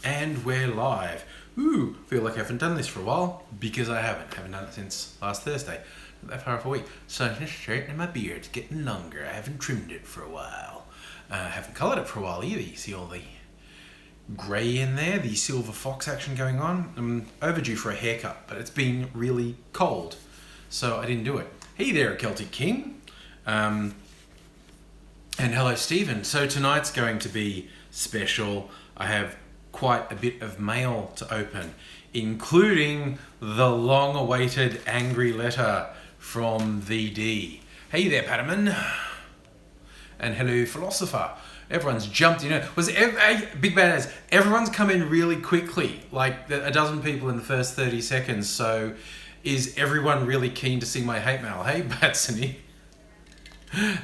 And we're live. Ooh, feel like I haven't done this for a while because I haven't done it since last Thursday. Not that far off a week. So I'm just straightening my beard. It's getting longer. I haven't trimmed it for a while. I haven't coloured it for a while either. You see all the grey in there, the silver fox action going on. I'm overdue for a haircut, but it's been really cold, so I didn't do it. Hey there, Celtic King. And hello, Stephen. So tonight's going to be special. I have quite a bit of mail to open, including the long-awaited angry letter from VD. Hey there, Patterman. And hello, Philosopher. Everyone's jumped in. Big bad ass. Everyone's come in really quickly, like a dozen people in the first 30 seconds. So is everyone really keen to see my hate mail? Hey, Batsony.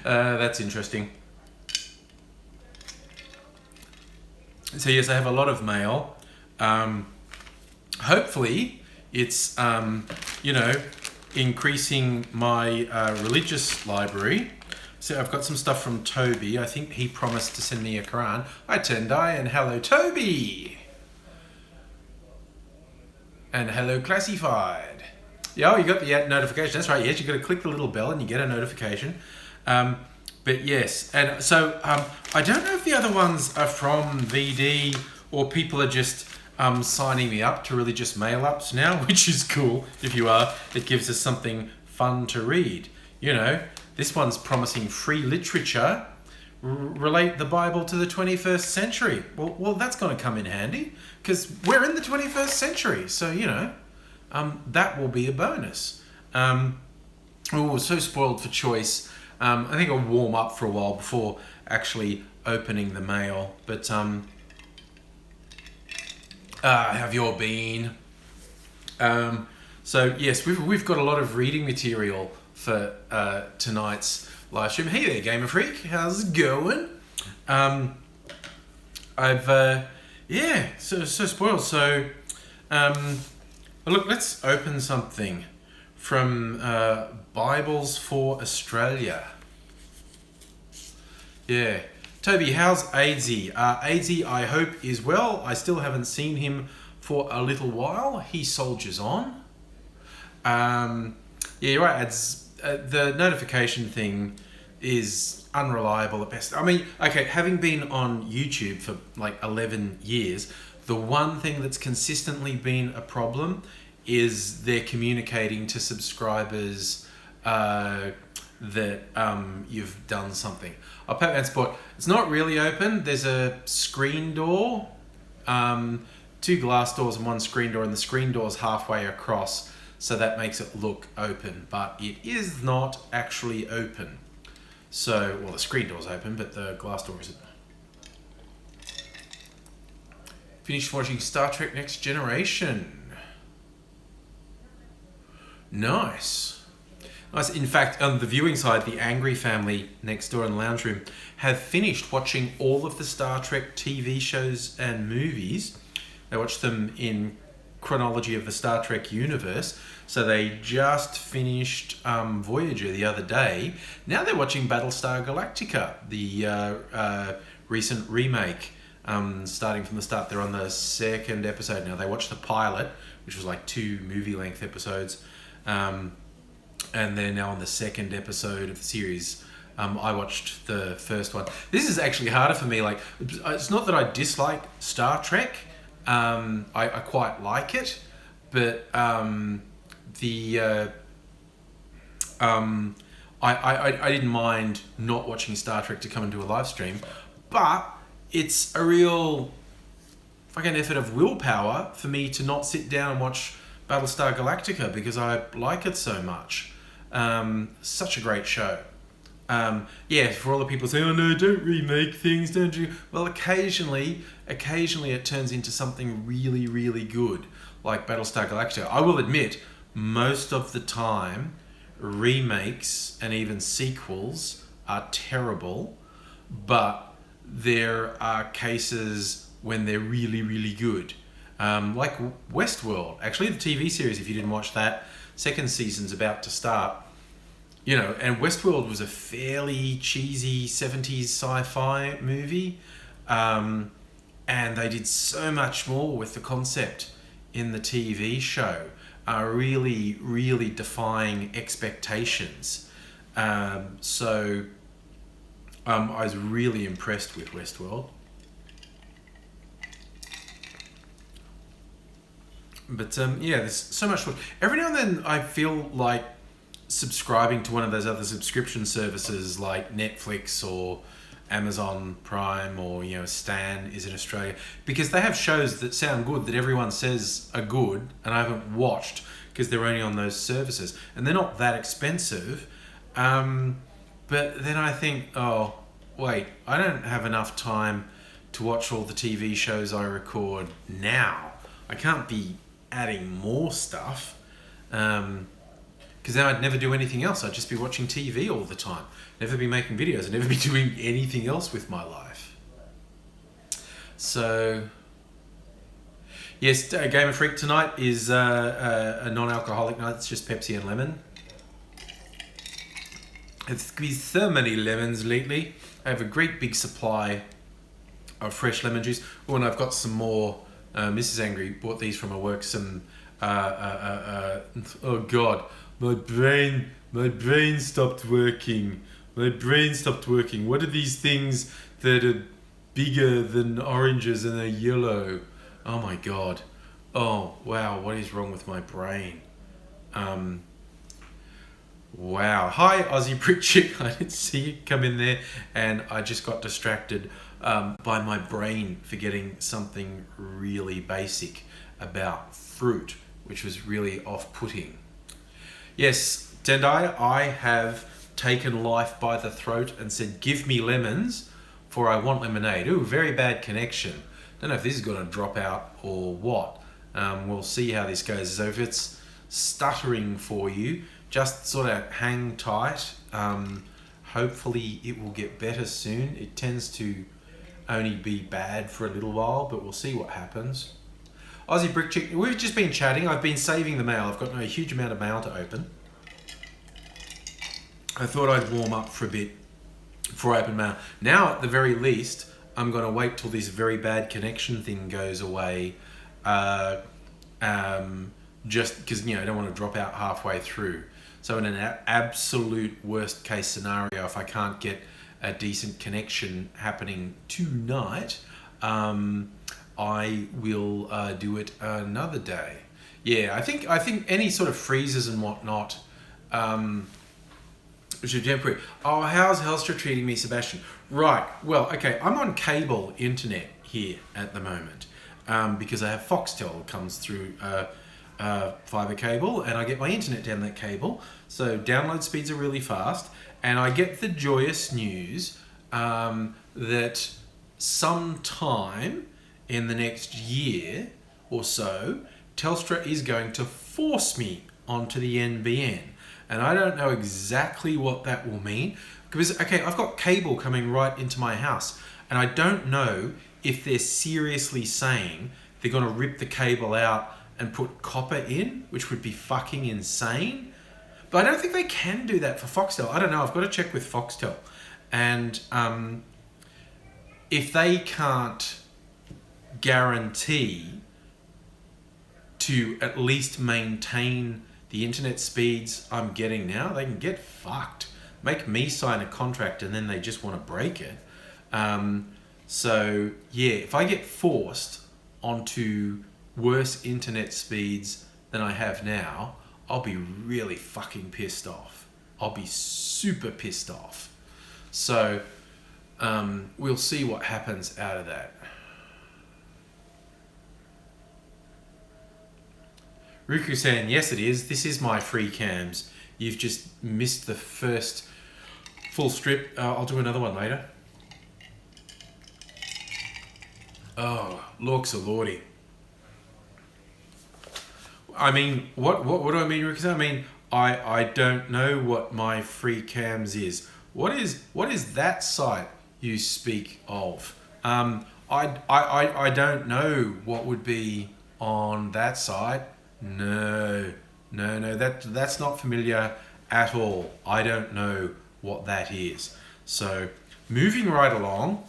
That's interesting. So yes, I have a lot of mail. Hopefully it's, increasing my religious library. So I've got some stuff from Toby. I think he promised to send me a Quran. Hi Tendai, and hello Toby. And hello Classified. Yeah, you got the notification. That's right, yes, you got to click the little bell and you get a notification. But yes, and so I don't know if the other ones are from VD or people are just signing me up to religious mail-ups now, which is cool. If you are, it gives us something fun to read. You know, this one's promising free literature, relate the Bible to the 21st century. Well, that's going to come in handy because we're in the 21st century. So, that will be a bonus. So spoiled for choice. I think I'll warm up for a while before actually opening the mail. But have you all been? So yes, we've got a lot of reading material for tonight's live stream. Hey there, Gamer Freak. How's it going? So spoiled. So look, let's open something from Bibles for Australia. Yeah. Toby, how's Aidsy? Aidsy, I hope, is well. I still haven't seen him for a little while. He soldiers on. Yeah, you're right. The notification thing is unreliable at best. I mean, okay, having been on YouTube for like 11 years, the one thing that's consistently been a problem is they're communicating to subscribers that you've done something. Pac-Man Sport, it's not really open. There's a screen door, 2 glass doors and 1 screen door, and the screen door's halfway across, so that makes it look open, but it is not actually open. So, well, the screen door's open, but the glass door isn't. Finished watching Star Trek Next Generation. Nice. In fact, on the viewing side, the Angry family next door in the lounge room have finished watching all of the Star Trek TV shows and movies. They watched them in chronology of the Star Trek universe. So they just finished Voyager the other day. Now they're watching Battlestar Galactica, the recent remake. Starting from the start, they're on the 2nd episode now. They watched the pilot, which was like 2 movie-length episodes. And they're now on the 2nd episode of the series. I watched the first one. This is actually harder for me. Like, it's not that I dislike Star Trek. I quite like it, but I didn't mind not watching Star Trek to come into a live stream. But it's a real fucking effort of willpower for me to not sit down and watch Battlestar Galactica because I like it so much. Such a great show. For all the people saying, oh no, don't remake things, don't you? Well, occasionally it turns into something really, really good, like Battlestar Galactica. I will admit, most of the time, remakes and even sequels are terrible, but there are cases when they're really, really good. Like Westworld. Actually, the TV series, if you didn't watch that, 2nd season's about to start. And Westworld was a fairly cheesy 70s sci-fi movie. and they did so much more with the concept in the TV show, really, really defying expectations. So I was really impressed with Westworld. But yeah, there's so much. Every now and then I feel like subscribing to one of those other subscription services like Netflix or Amazon Prime or Stan is in Australia, because they have shows that sound good that everyone says are good and I haven't watched because they're only on those services and they're not that expensive. But then I think, oh wait, I don't have enough time to watch all the TV shows I record now. I can't be adding more stuff. Because then I'd never do anything else. I'd just be watching TV all the time. Never be making videos. I'd never be doing anything else with my life. So, yes, Gamer Freak tonight is a non-alcoholic night. It's just Pepsi and lemon. I've squeezed so many lemons lately. I have a great big supply of fresh lemon juice. Oh, and I've got some more. Mrs. Angry bought these from her work. Some, oh God. My brain stopped working. My brain stopped working. What are these things that are bigger than oranges and are yellow? Oh my God. Oh, wow. What is wrong with my brain? Wow. Hi, Aussie Brick Chick. I didn't see you come in there and I just got distracted by my brain forgetting something really basic about fruit, which was really off-putting. Yes, Tendai, I have taken life by the throat and said, give me lemons, for I want lemonade. Ooh, very bad connection. Don't know if this is going to drop out or what. We'll see how this goes. So if it's stuttering for you, just sort of hang tight. Hopefully it will get better soon. It tends to only be bad for a little while, but we'll see what happens. Aussie Brick Chick, we've just been chatting. I've been saving the mail. I've got no huge amount of mail to open. I thought I'd warm up for a bit before I open mail. Now, at the very least, I'm going to wait till this very bad connection thing goes away. Just because, I don't want to drop out halfway through. So in an absolute worst case scenario, if I can't get a decent connection happening tonight, I will do it another day. Yeah, I think any sort of freezes and whatnot should be temporary. Oh, how's Helstra treating me, Sebastian? Right, well, okay, I'm on cable internet here at the moment because I have Foxtel that comes through fiber cable and I get my internet down that cable. So download speeds are really fast and I get the joyous news that sometime in the next year or so, Telstra is going to force me onto the NBN. And I don't know exactly what that will mean. Because, okay, I've got cable coming right into my house. And I don't know if they're seriously saying they're going to rip the cable out and put copper in, which would be fucking insane. But I don't think they can do that for Foxtel. I don't know. I've got to check with Foxtel. And if they can't guarantee to at least maintain the internet speeds I'm getting now, they can get fucked. Make me sign a contract and then they just want to break it. So yeah, if I get forced onto worse internet speeds than I have now, I'll be really fucking pissed off. I'll be super pissed off. So we'll see what happens out of that. Ruku-san, yes it is. This is my free cams. You've just missed the first full strip. I'll do another one later. Oh, lorks a lordy. I mean, what do I mean, Ruku-san? I mean, I don't know what my free cams is. What is that site you speak of? I don't know what would be on that site. No, that's not familiar at all. I don't know what that is. So, moving right along,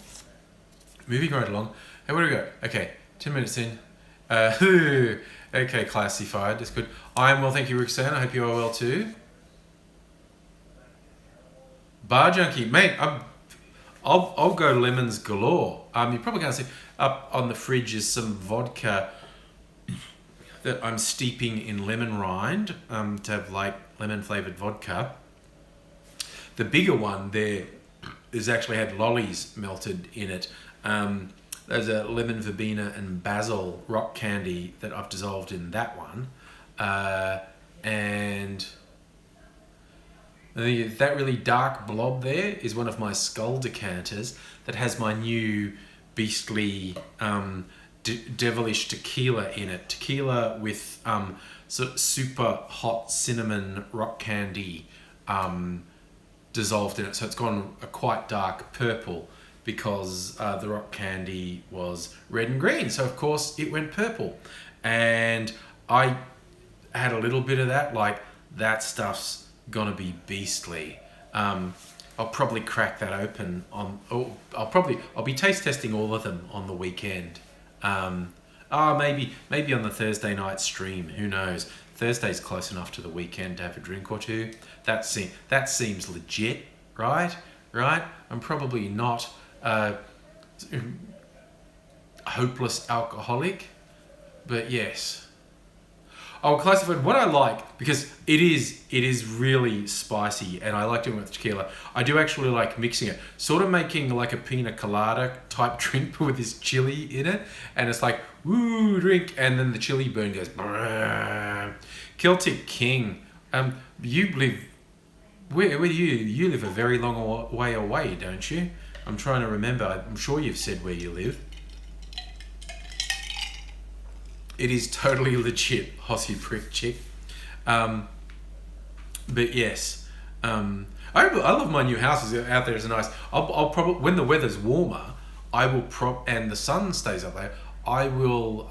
Moving right along. Hey, where do we go? Okay, 10 minutes in. Okay, classified. That's good. I'm well, thank you, Roxanne. I hope you are well too. Bar junkie, mate. I'll go lemons galore. You're probably gonna see up on the fridge is some vodka that I'm steeping in lemon rind to have like lemon flavored vodka. The bigger one there is actually had lollies melted in it. There's a lemon verbena and basil rock candy that I've dissolved in that one. And I think that really dark blob there is one of my skull decanters that has my new beastly devilish tequila in it. Tequila with sort of super hot cinnamon rock candy dissolved in it. So it's gone a quite dark purple because the rock candy was red and green. So of course it went purple. And I had a little bit of that, like that stuff's gonna be beastly. I'll probably crack that open on, I'll be taste testing all of them on the weekend. Maybe on the Thursday night stream, who knows? Thursday's close enough to the weekend to have a drink or two. That seems legit, right? I'm probably not a hopeless alcoholic, but yes. I'll classify what I like because it is really spicy and I like doing it with tequila. I do actually like mixing it, sort of making like a pina colada type drink with this chili in it, and it's like woo drink, and then the chili burn goes. Brrr. Celtic King, you live where do you live a very long way away, don't you? I'm trying to remember. I'm sure you've said where you live. It is totally legit, Aussie prick chick. But yes, I love my new houses out there. Is nice. I'll probably, when the weather's warmer, I will and the sun stays up there, I will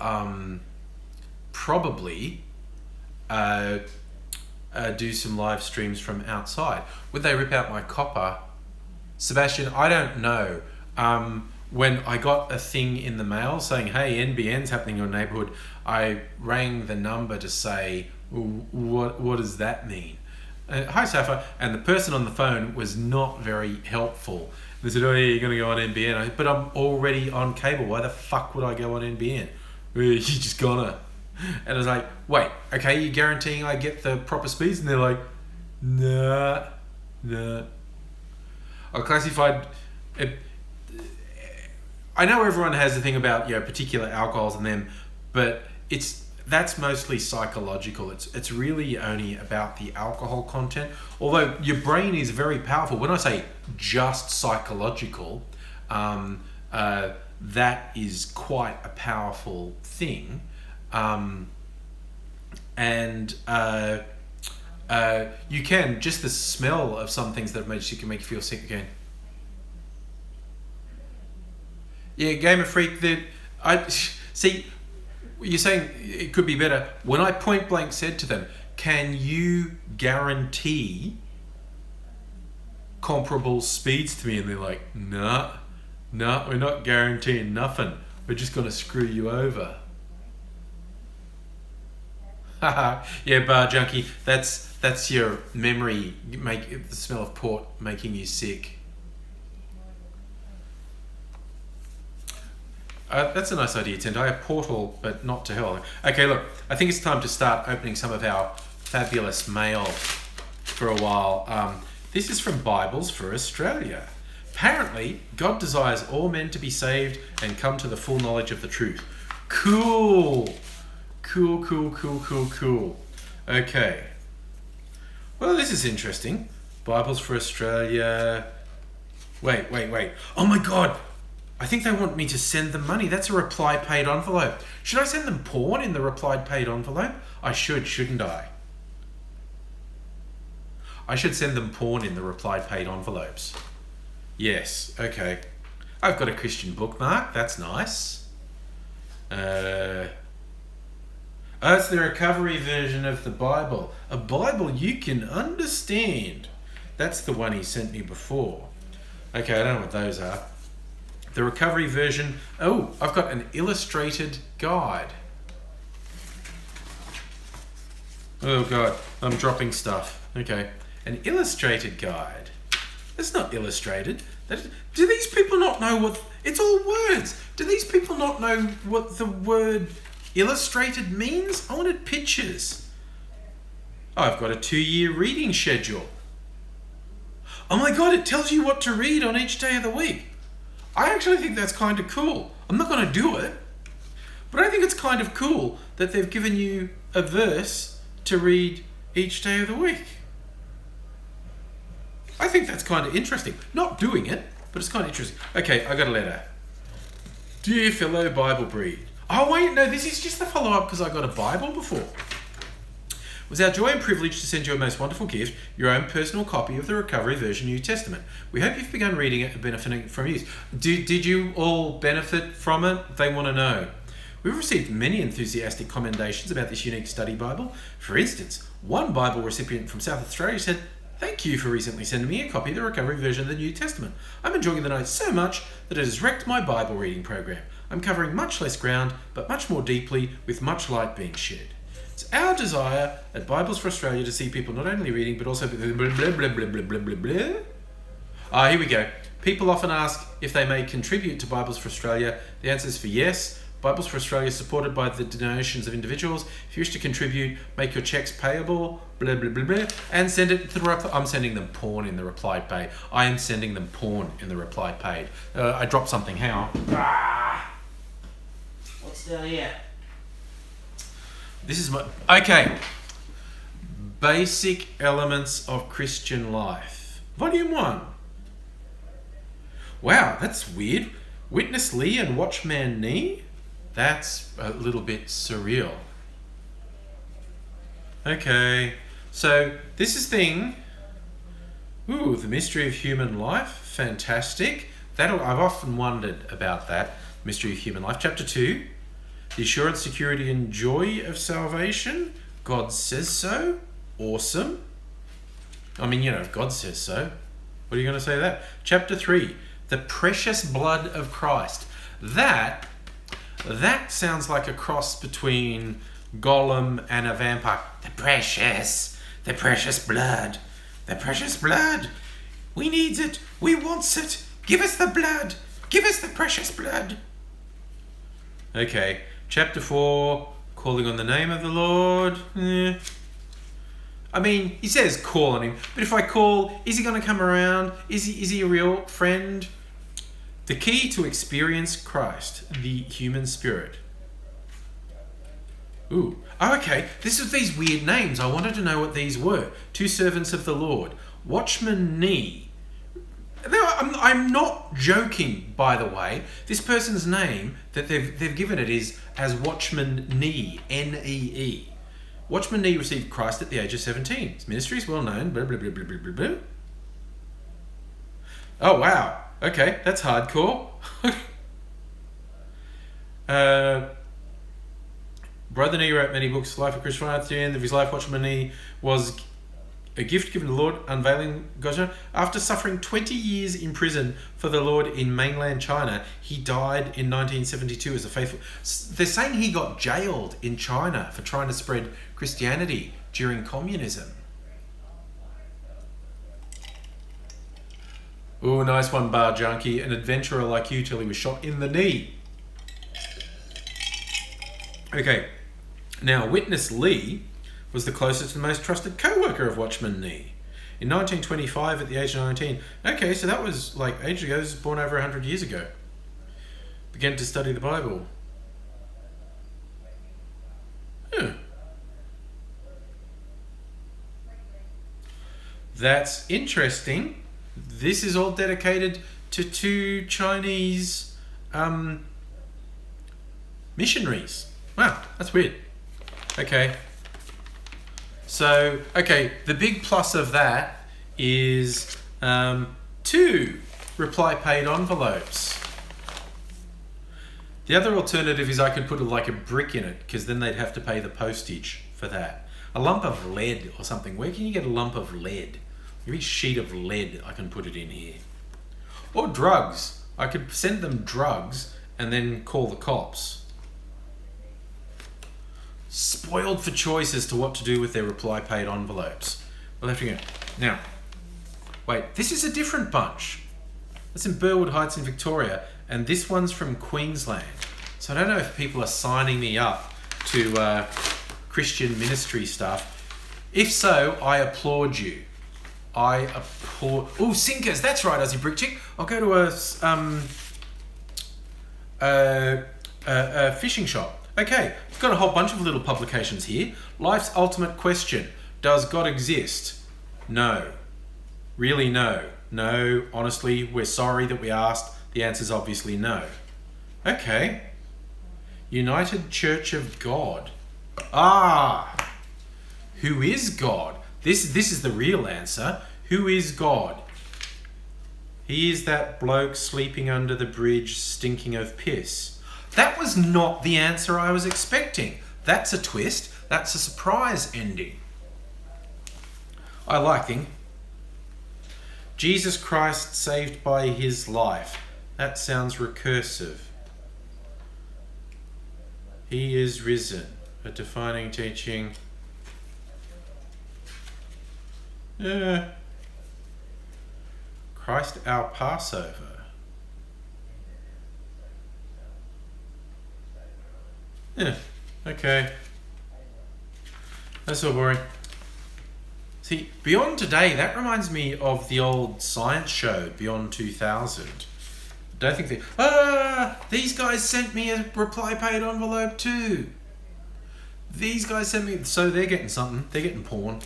probably do some live streams from outside. Would they rip out my copper? Sebastian, I don't know. When I got a thing in the mail saying, hey, NBN's happening in your neighborhood, I rang the number to say, what does that mean? Hi, Safa. And the person on the phone was not very helpful. They said, oh, yeah, you're going to go on NBN. But I'm already on cable. Why the fuck would I go on NBN? You just gonna. And I was like, wait, okay, you're guaranteeing I get the proper speeds? And they're like, nah. I classified it. I know everyone has a thing about particular alcohols and them, but that's mostly psychological. It's really only about the alcohol content. Although your brain is very powerful. When I say just psychological, that is quite a powerful thing, and you can just the smell of some things that have made you can make you feel sick again. Yeah, Gamer Freak, that I see. You're saying it could be better. When I point blank said to them, "Can you guarantee comparable speeds to me?" and they're like, "Nah, we're not guaranteeing nothing. We're just gonna screw you over." Haha, yeah, bar junkie. That's your memory. Make the smell of port making you sick. That's a nice idea, Tent. I have portal, but not to hell. Okay, look, I think it's time to start opening some of our fabulous mail for a while. This is from Bibles for Australia. Apparently, God desires all men to be saved and come to the full knowledge of the truth. Cool. Okay. Well, this is interesting. Bibles for Australia. Wait. Oh my God. I think they want me to send them money. That's a reply paid envelope. Should I send them porn in the reply paid envelope? I should, shouldn't I? I should send them porn in the reply paid envelopes. Yes, okay. I've got a Christian bookmark. That's nice. It's the recovery version of the Bible. A Bible you can understand. That's the one he sent me before. Okay, I don't know what those are. The recovery version. Oh, I've got an illustrated guide. Oh God, I'm dropping stuff. Okay, an illustrated guide. It's not illustrated. Do these people not know what... It's all words. Do these people not know what the word illustrated means? I wanted pictures. Oh, I've got a 2-year reading schedule. Oh my God, it tells you what to read on each day of the week. I actually think that's kind of cool. I'm not going to do it, but I think it's kind of cool that they've given you a verse to read each day of the week. I think that's kind of interesting. Not doing it, but it's kind of interesting. Okay, I got a letter. Dear fellow Bible breed. Oh wait, no, this is just a follow-up because I got a Bible before. It was our joy and privilege to send you a most wonderful gift, your own personal copy of the Recovery Version New Testament. We hope you've begun reading it and benefiting from use. Did you all benefit from it? They want to know. We've received many enthusiastic commendations about this unique study Bible. For instance, one Bible recipient from South Australia said, "Thank you for recently sending me a copy of the Recovery Version of the New Testament. I'm enjoying the notes so much that it has wrecked my Bible reading program. I'm covering much less ground, but much more deeply, with much light being shed. It's our desire at Bibles for Australia to see people not only reading, but also... blah, blah, blah, blah, blah, blah, blah, blah. Here we go. People often ask if they may contribute to Bibles for Australia. The answer is for yes. Bibles for Australia is supported by the donations of individuals. If you wish to contribute, make your cheques payable, blah, blah, blah, blah, and send it to the... I'm sending them porn in the reply paid. I am sending them porn in the reply paid. I dropped something. Hang on. What's down here? This is my... Okay. Basic Elements of Christian Life. Volume 1. Wow, that's weird. Witness Lee and Watchman Nee? That's a little bit surreal. Okay. So, this is thing... Ooh, The Mystery of Human Life. Fantastic. I've often wondered about that. Mystery of Human Life. Chapter 2. The Assurance, Security and Joy of Salvation. God Says So. Awesome. I mean, if God says so. What are you going to say that? Chapter 3. The Precious Blood of Christ. That sounds like a cross between Gollum and a vampire. The precious blood. The precious blood. We needs it. We wants it. Give us the blood. Give us the precious blood. Okay. Chapter 4, calling on the name of the Lord. I mean, he says call on him, but if I call, is he going to come around? Is he a real friend? The key to experience Christ, the human spirit. Ooh. Oh, okay. This is these weird names. I wanted to know what these were. 2 servants of the Lord. Watchman Nee. Now, I'm not joking, by the way. This person's name that they've given it is as Watchman Nee, N-E-E. Watchman Nee received Christ at the age of 17. His ministry is well known. Blah, blah, blah, blah, blah, blah, blah. Oh, wow. Okay, that's hardcore. Brother Nee wrote many books. Life of Christian Life. At the end of his life, Watchman Nee was a gift given to the Lord, unveiling God's. After suffering 20 years in prison for the Lord in mainland China, he died in 1972 as a faithful... They're saying he got jailed in China for trying to spread Christianity during communism. Ooh, nice one, Bar Junkie. An adventurer like you till he was shot in the knee. Okay, now Witness Lee was the closest and most trusted co-worker of Watchman Nee. In 1925, at the age of 19... Okay, so that was like ages ago. This was born over 100 years ago. Began to study the Bible. That's interesting. This is all dedicated to 2 Chinese missionaries. Wow, that's weird. Okay. So, okay, the big plus of that is 2 reply paid envelopes. The other alternative is I could put like a brick in it, because then they'd have to pay the postage for that. A lump of lead or something. Where can you get a lump of lead? Maybe a sheet of lead, I can put it in here. Or drugs. I could send them drugs and then call the cops. Spoiled for choice as to what to do with their reply paid envelopes. We'll have to go. Now, wait, this is a different bunch. That's in Burwood Heights in Victoria, and this one's from Queensland. So I don't know if people are signing me up to Christian ministry stuff. If so, I applaud you. I applaud... Oh, Sinkers, that's right, Aussie Brick Chick. I'll go to a fishing shop. Okay, I've got a whole bunch of little publications here. Life's ultimate question. Does God exist? No. Really, no. No, honestly, we're sorry that we asked. The answer's obviously no. Okay. United Church of God. Ah! Who is God? This is the real answer. Who is God? He is that bloke sleeping under the bridge stinking of piss. That was not the answer I was expecting. That's a twist. That's a surprise ending. I like him. Jesus Christ saved by his life. That sounds recursive. He is risen. A defining teaching. Christ our Passover. Yeah, okay. That's so boring. See, Beyond Today, that reminds me of the old science show, Beyond 2000. Don't think these guys sent me a reply paid envelope too. These guys sent me, so they're getting something. They're getting porn.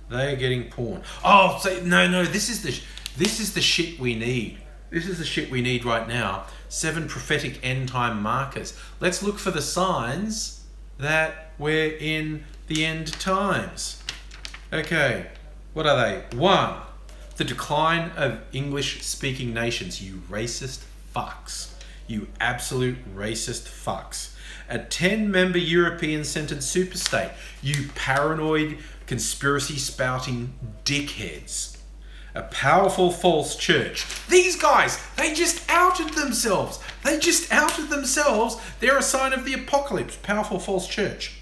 They're getting porn. Oh, so no, this is the shit we need. This is the shit we need right now. 7 prophetic end time markers. Let's look for the signs that we're in the end times. Okay, what are they? 1, the decline of English-speaking nations. You racist fucks. You absolute racist fucks. A 10-member European-centered superstate. You paranoid, conspiracy-spouting dickheads. A powerful false church. These guys, they just outed themselves. They're a sign of the apocalypse. Powerful false church.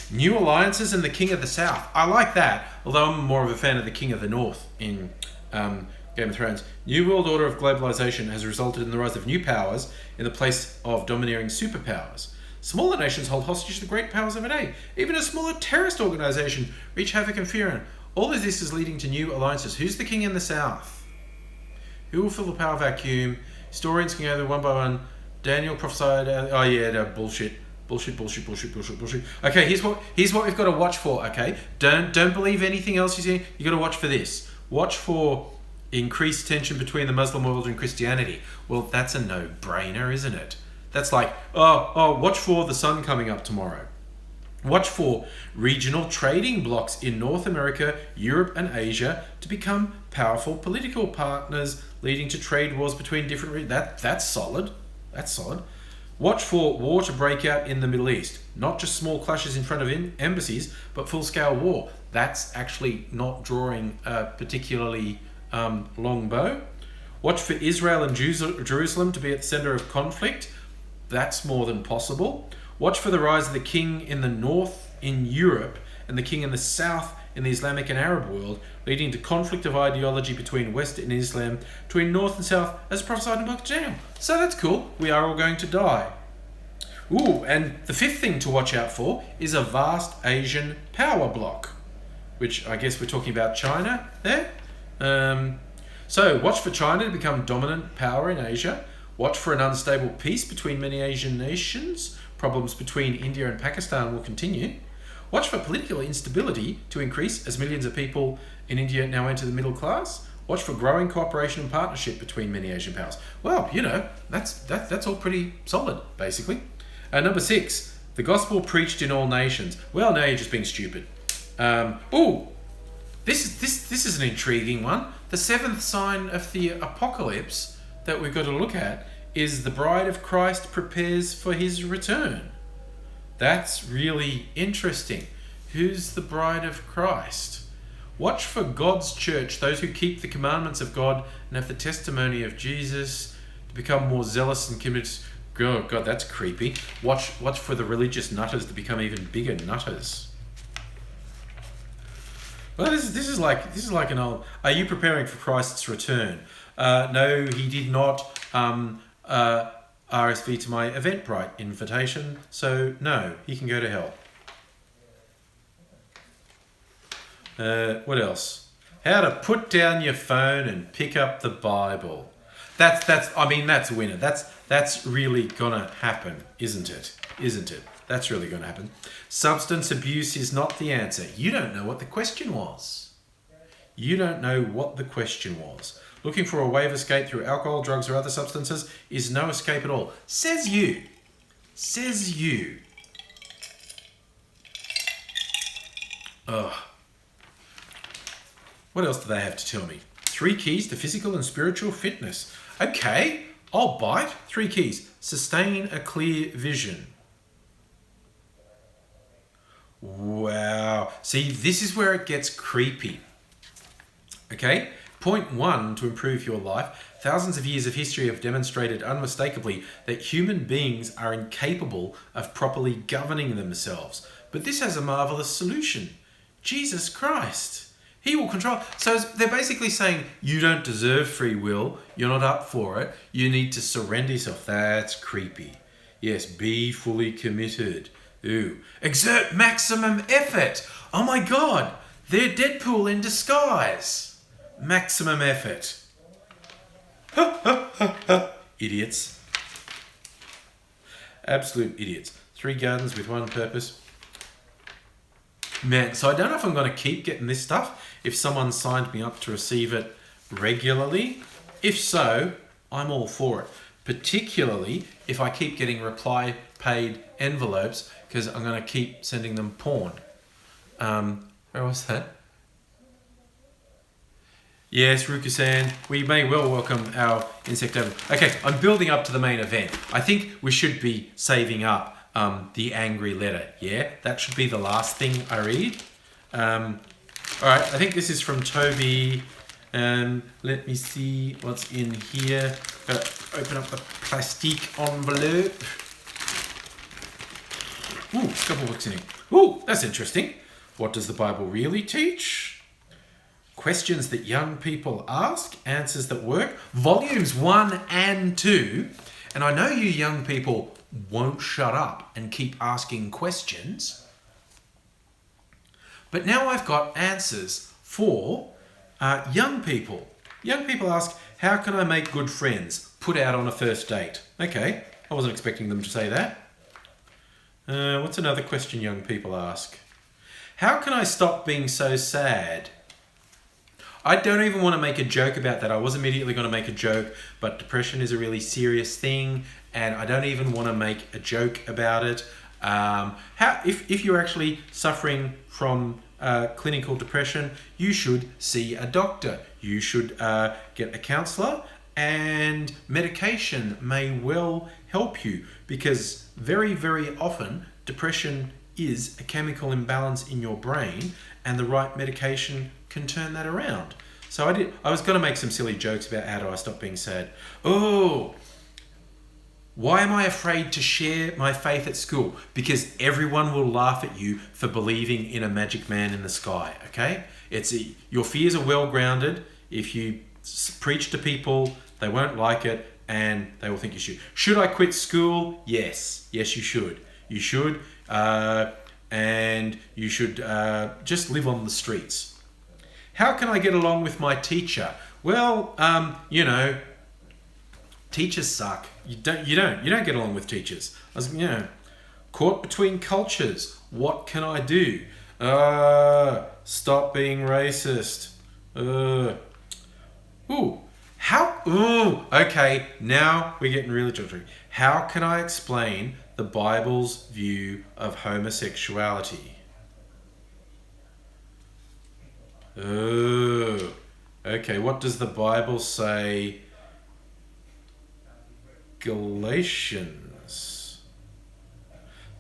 New alliances and the King of the South. I like that, although I'm more of a fan of the King of the North in Game of Thrones. New world order of globalization has resulted in the rise of new powers in the place of domineering superpowers. Smaller nations hold hostage the great powers of a day. Even a smaller terrorist organization wreak havoc and fear. All of this is leading to new alliances. Who's the king in the south? Who will fill the power vacuum? Historians can go one by one. Daniel prophesied... bullshit. Bullshit. Okay, here's what we've got to watch for, okay? Don't believe anything else you see. You got to watch for this. Watch for increased tension between the Muslim world and Christianity. Well, that's a no-brainer, isn't it? That's like, watch for the sun coming up tomorrow. Watch for regional trading blocs in North America, Europe and Asia to become powerful political partners, leading to trade wars between different regions. That's solid. That's solid. Watch for war to break out in the Middle East. Not just small clashes in front of embassies, but full-scale war. That's actually not drawing a particularly long bow. Watch for Israel and Jerusalem to be at the center of conflict. That's more than possible. Watch for the rise of the king in the north in Europe and the king in the south in the Islamic and Arab world, leading to conflict of ideology between West and Islam, between North and South, as prophesied in the book of Daniel. So that's cool. We are all going to die. Ooh, and the 5th thing to watch out for is a vast Asian power bloc, which I guess we're talking about China there. So watch for China to become dominant power in Asia. Watch for an unstable peace between many Asian nations. Problems between India and Pakistan will continue. Watch for political instability to increase as millions of people in India now enter the middle class. Watch for growing cooperation and partnership between many Asian powers. Well, that's all pretty solid, basically. Number 6, the gospel preached in all nations. Well, now you're just being stupid. This is an intriguing one. The 7th sign of the apocalypse that we've got to look at is the bride of Christ prepares for his return. That's really interesting. Who's the bride of Christ? Watch for God's church, those who keep the commandments of God and have the testimony of Jesus, to become more zealous and committed. Oh God, that's creepy. Watch for the religious nutters to become even bigger nutters. Well, this is like an old. Are you preparing for Christ's return? No, he did not RSV to my Eventbrite invitation, so no, he can go to hell. What else? How to put down your phone and pick up the Bible. That's a winner. That's really gonna happen, isn't it? Isn't it? That's really gonna happen. Substance abuse is not the answer. You don't know what the question was. You don't know what the question was. Looking for a way of escape through alcohol, drugs, or other substances is no escape at all. Says you. Says you. Ugh. What else do they have to tell me? 3 keys to physical and spiritual fitness. Okay, I'll bite. 3 keys. Sustain a clear vision. Wow. See, this is where it gets creepy. Okay? Point 1, to improve your life. Thousands of years of history have demonstrated unmistakably that human beings are incapable of properly governing themselves. But this has a marvelous solution. Jesus Christ. He will control. So they're basically saying, you don't deserve free will. You're not up for it. You need to surrender yourself. That's creepy. Yes, be fully committed. Ooh. Exert maximum effort. Oh my God. They're Deadpool in disguise. Maximum effort. Idiots. Absolute idiots. 3 guns with 1 purpose. Man, so I don't know if I'm going to keep getting this stuff if someone signed me up to receive it regularly. If so, I'm all for it. Particularly if I keep getting reply paid envelopes, because I'm going to keep sending them porn. Where was that? Yes, Rukusan, we may well welcome our insect over. Okay, I'm building up to the main event. I think we should be saving up the angry letter. Yeah, that should be the last thing I read. All right, I think this is from Toby. Let me see what's in here. Open up the plastique envelope. Ooh, a couple of books in here. Ooh, that's interesting. What does the Bible really teach? Questions that young people ask, answers that work. Volumes 1 and 2. And I know you young people won't shut up and keep asking questions. But now I've got answers for young people. Young people ask, how can I make good friends? Put out on a first date. Okay, I wasn't expecting them to say that. What's another question young people ask? How can I stop being so sad? I don't even want to make a joke about that. I was immediately going to make a joke, but depression is a really serious thing, and I don't even want to make a joke about it. If you're actually suffering from clinical depression, you should see a doctor. You should get a counsellor, and medication may well help you, because very, very often depression is a chemical imbalance in your brain, and the right medication can turn that around. So I was going to make some silly jokes about how do I stop being sad. Oh, why am I afraid to share my faith at school? Because everyone will laugh at you for believing in a magic man in the sky, okay? Your fears are well grounded. If you preach to people, they won't like it, and they will think you should. Should I quit school? Yes. Yes, you should. You should, and you should just live on the streets. How can I get along with my teacher? Well, teachers suck. You don't get along with teachers. Caught between cultures. What can I do? Stop being racist. Okay, now we're getting really judgy. How can I explain the Bible's view of homosexuality? Okay, what does the Bible say? Galatians.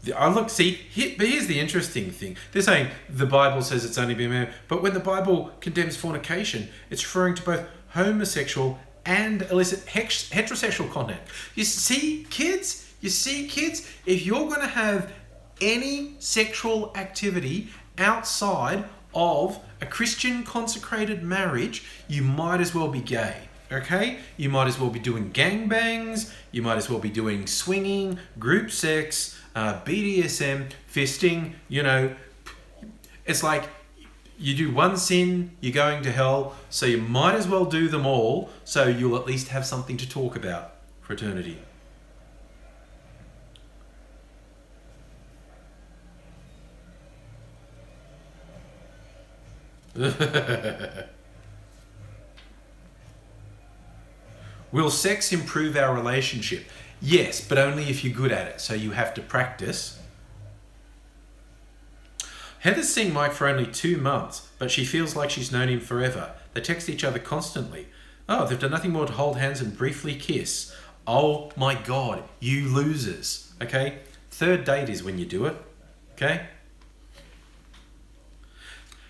Here's the interesting thing. They're saying the Bible says it's only been married, but when the Bible condemns fornication, it's referring to both homosexual and elicit heterosexual content. You see, kids, if you're going to have any sexual activity outside of a Christian consecrated marriage, you might as well be gay. Okay? You might as well be doing gangbangs, you might as well be doing swinging, group sex, BDSM, fisting, you know. It's like you do one sin, you're going to hell, so you might as well do them all so you'll at least have something to talk about for eternity. Will sex improve our relationship? Yes, but only if you're good at it. So you have to practice. Heather's seen Mike for only 2 months, but she feels like she's known him forever. They text each other constantly. Oh, they've done nothing more to hold hands and briefly kiss. Oh my God, you losers. Okay? 3rd date is when you do it. Okay?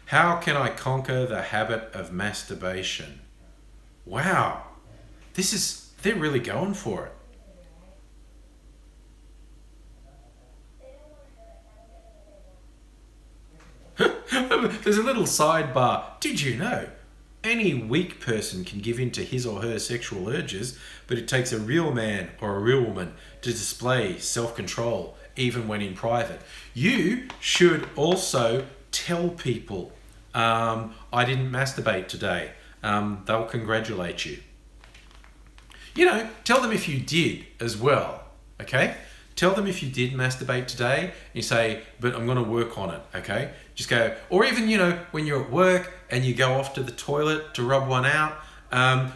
How can I conquer the habit of masturbation? Wow. They're really going for it. There's a little sidebar. Did you know? Any weak person can give in to his or her sexual urges, but it takes a real man or a real woman to display self-control, even when in private. You should also tell people, I didn't masturbate today. They'll congratulate you. You know, tell them if you did as well, okay? Tell them if you did masturbate today, you say, but I'm going to work on it, okay? Just go, or even, you know, when you're at work and you go off to the toilet to rub one out,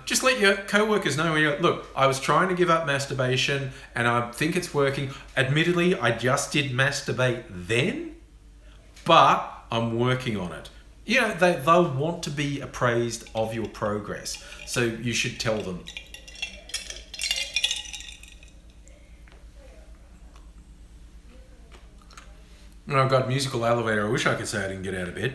just let your co-workers know, when you're, look, I was trying to give up masturbation and I think it's working. Admittedly, I just did masturbate then, but I'm working on it. You know, they'll want to be appraised of your progress, so you should tell them. Oh God, musical elevator. I wish I could say I didn't get out of bed.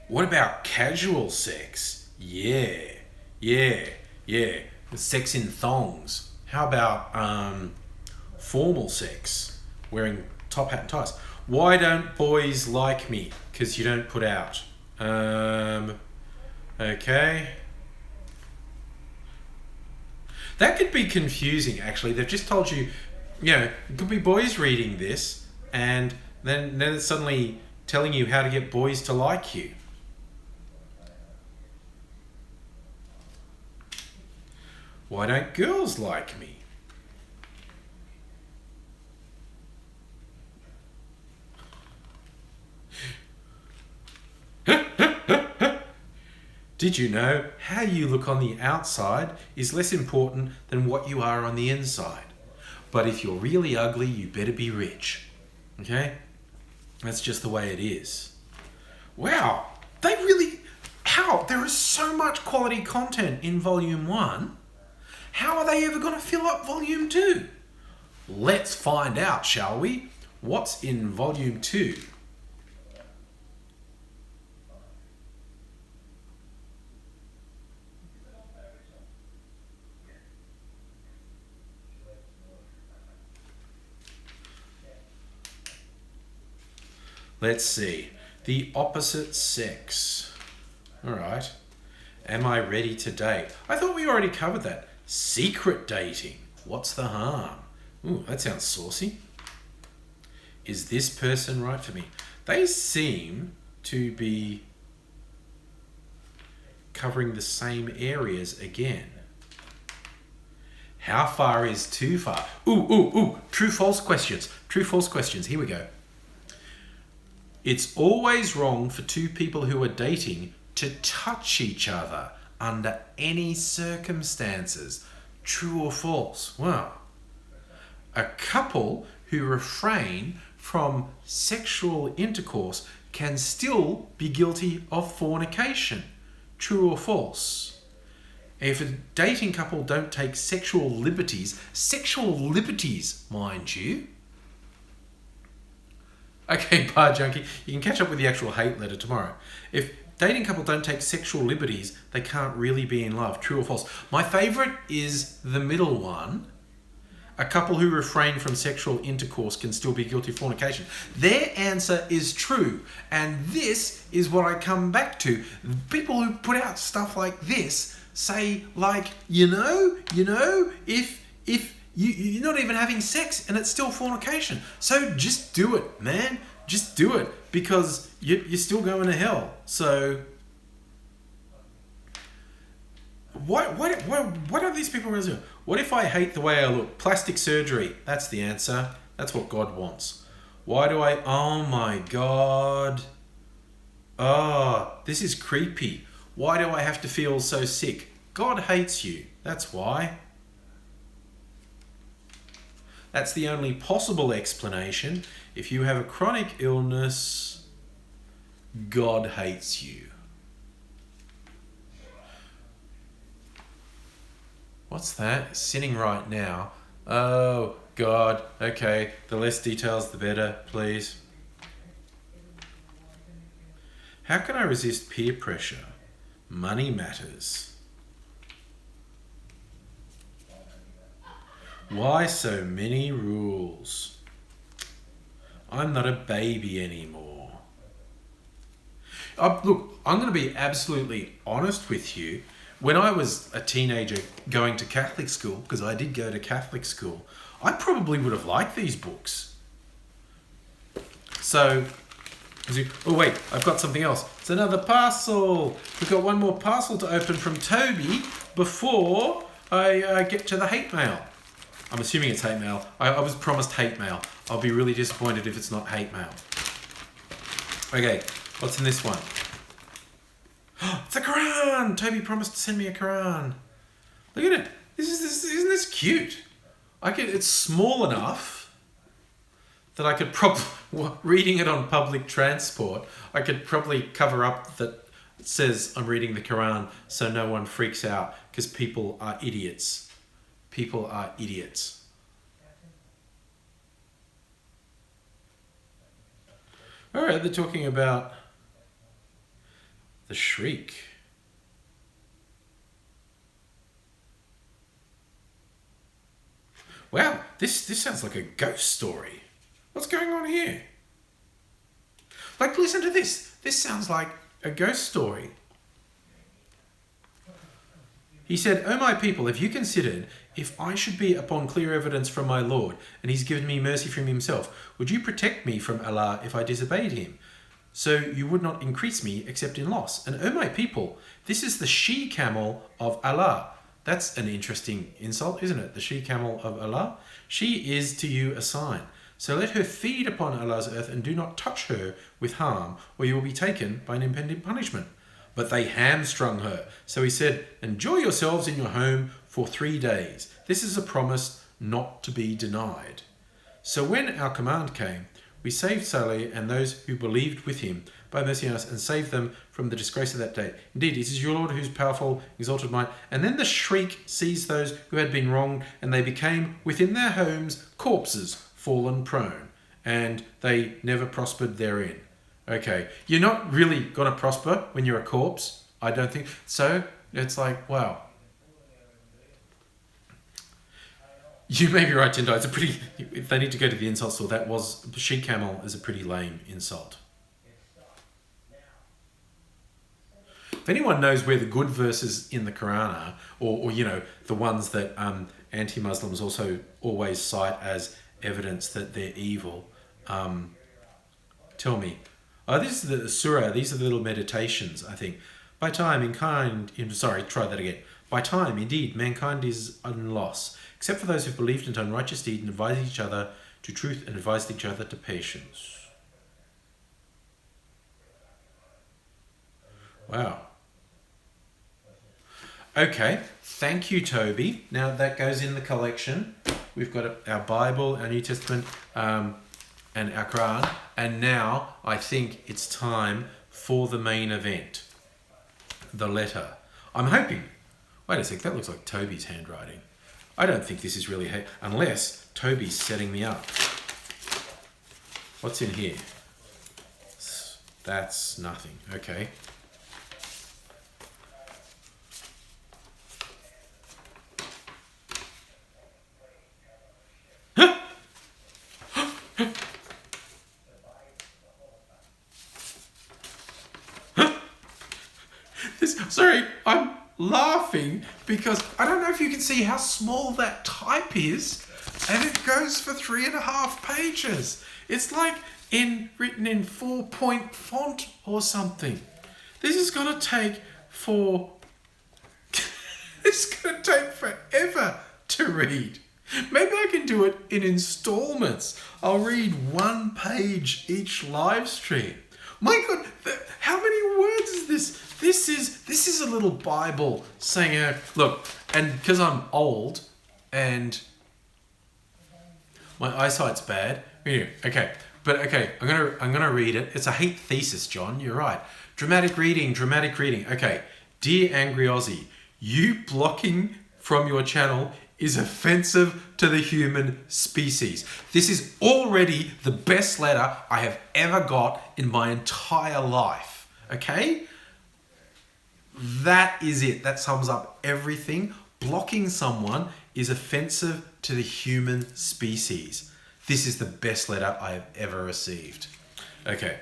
What about casual sex? Yeah. Sex in thongs. How about formal sex? Wearing top hat and ties. Why don't boys like me? Because you don't put out. Okay. That could be confusing, actually. They've just told you, you know, it could be boys reading this, and then it's suddenly telling you how to get boys to like you. Why don't girls like me? Did you know how you look on the outside is less important than what you are on the inside? But if you're really ugly, you better be rich. Okay? That's just the way it is. Wow, there is so much quality content in Volume 1. How are they ever going to fill up Volume 2? Let's find out, shall we? What's in Volume 2? Let's see. The opposite sex. All right. Am I ready to date? I thought we already covered that. Secret dating. What's the harm? Ooh, that sounds saucy. Is this person right for me? They seem to be covering the same areas again. How far is too far? Ooh. True-false questions. True-false questions. Here we go. It's always wrong for two people who are dating to touch each other under any circumstances. True or false? Wow. A couple who refrain from sexual intercourse can still be guilty of fornication. True or false? If a dating couple don't take sexual liberties, mind you. Okay, Bar Junkie, you can catch up with the actual hate letter tomorrow. If dating couple don't take sexual liberties, they can't really be in love. True or false? My favourite is the middle one. A couple who refrain from sexual intercourse can still be guilty of fornication. Their answer is true. And this is what I come back to. People who put out stuff like this say, like, if you're not even having sex and it's still fornication. So just do it, man. Just do it, because you're still going to hell. So what are these people going to do? What if I hate the way I look? Plastic surgery. That's the answer. That's what God wants. Why do I... Oh my God. Oh, this is creepy. Why do I have to feel so sick? God hates you. That's why. That's the only possible explanation. If you have a chronic illness, God hates you. What's that? Sinning right now. Oh, God. Okay, the less details, the better, please. How can I resist peer pressure? Money matters. Why so many rules? I'm not a baby anymore. Look, I'm going to be absolutely honest with you. When I was a teenager going to Catholic school, because I did go to Catholic school, I probably would have liked these books. So, oh wait, I've got something else. It's another parcel. We've got one more parcel to open from Toby before I get to the hate mail. I'm assuming it's hate mail. I was promised hate mail. I'll be really disappointed if it's not hate mail. Okay, what's in this one? It's a Quran! Toby promised to send me a Quran. Look at it. Isn't this cute? It's small enough that I could probably, reading it on public transport, I could probably cover up that it says I'm reading the Quran so no one freaks out, because people are idiots. People are idiots. All right, they're talking about the shriek. Wow, this sounds like a ghost story. What's going on here? Like, listen to this. This sounds like a ghost story. He said, "O my people, have you considered, if I should be upon clear evidence from my Lord, and he's given me mercy from himself, would you protect me from Allah if I disobeyed him? So you would not increase me except in loss. And O my people, this is the she-camel of Allah." That's an interesting insult, isn't it? The she-camel of Allah. She is to you a sign. So let her feed upon Allah's earth and do not touch her with harm, or you will be taken by an impending punishment. But they hamstrung her. So he said, "Enjoy yourselves in your home for 3 days. This is a promise not to be denied." So when our command came, we saved Saleh and those who believed with him by mercy on us, and saved them from the disgrace of that day. Indeed, it is your Lord who's powerful, exalted might. And then the shriek seized those who had been wronged, and they became within their homes corpses, fallen prone, and they never prospered therein. Okay, you're not really going to prosper when you're a corpse, I don't think. So it's like, wow. You may be right, Tinder. It's a pretty, if they need to go to the insult store, she-camel is a pretty lame insult. If anyone knows where the good verses in the Quran are, or the ones that anti-Muslims also always cite as evidence that they're evil, tell me. This is the surah. These are the little meditations, I think. By time, By time, indeed, mankind is in loss, except for those who believed in unrighteous deed and advised each other to truth and advised each other to patience. Wow. Okay, thank you, Toby. Now that goes in the collection. We've got our Bible, our New Testament, and our Quran. And now I think it's time for the main event, the letter. I'm hoping. Wait a sec, that looks like Toby's handwriting. I don't think this is really, unless Toby's setting me up. What's in here? That's nothing. Okay. Sorry, I'm laughing because I don't know if you can see how small that type is, and it goes for 3.5 pages. It's like written in 4-point font or something. This is gonna take forever to read. Maybe I can do it in installments. I'll read 1 page each live stream. My God, how many words is this? This is a little Bible saying, look, and because I'm old and my eyesight's bad. Okay, I'm gonna read it. It's a hate thesis, John. You're right. Dramatic reading. Okay, dear AngryAussie, you blocking from your channel is offensive to the human species. This is already the best letter I have ever got in my entire life. Okay? That is it. That sums up everything. Blocking someone is offensive to the human species. This is the best letter I have ever received. Okay.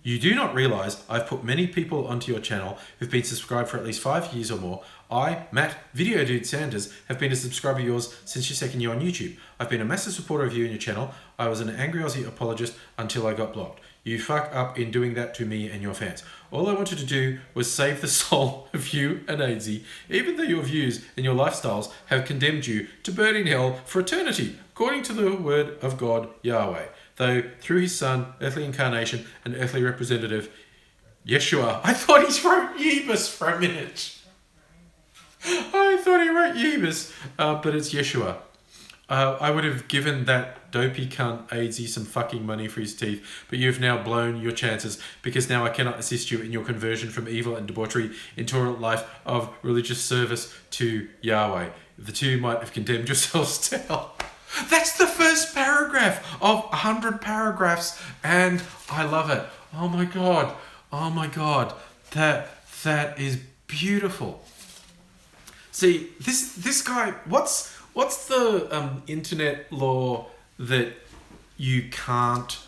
You do not realize I've put many people onto your channel who've been subscribed for at least 5 years or more. I, Matt, Video Dude Sanders, have been a subscriber of yours since your 2nd year on YouTube. I've been a massive supporter of you and your channel. I was an AngryAussie apologist until I got blocked. You fuck up in doing that to me and your fans. All I wanted to do was save the soul of you and AngryAussie, even though your views and your lifestyles have condemned you to burn in hell for eternity, according to the word of God, Yahweh. Though through his son, earthly incarnation, and earthly representative, Yeshua. I thought he wrote Yebus for a minute. I thought he wrote Yebus, but it's Yeshua. I would have given that dopey cunt AngryAussie some fucking money for his teeth, but you've now blown your chances because now I cannot assist you in your conversion from evil and debauchery into a life of religious service to Yahweh. The two might have condemned yourselves to hell. That's the first paragraph of 100 paragraphs, and I love it. Oh my God, that is beautiful. See, this guy, what's the internet law that you can't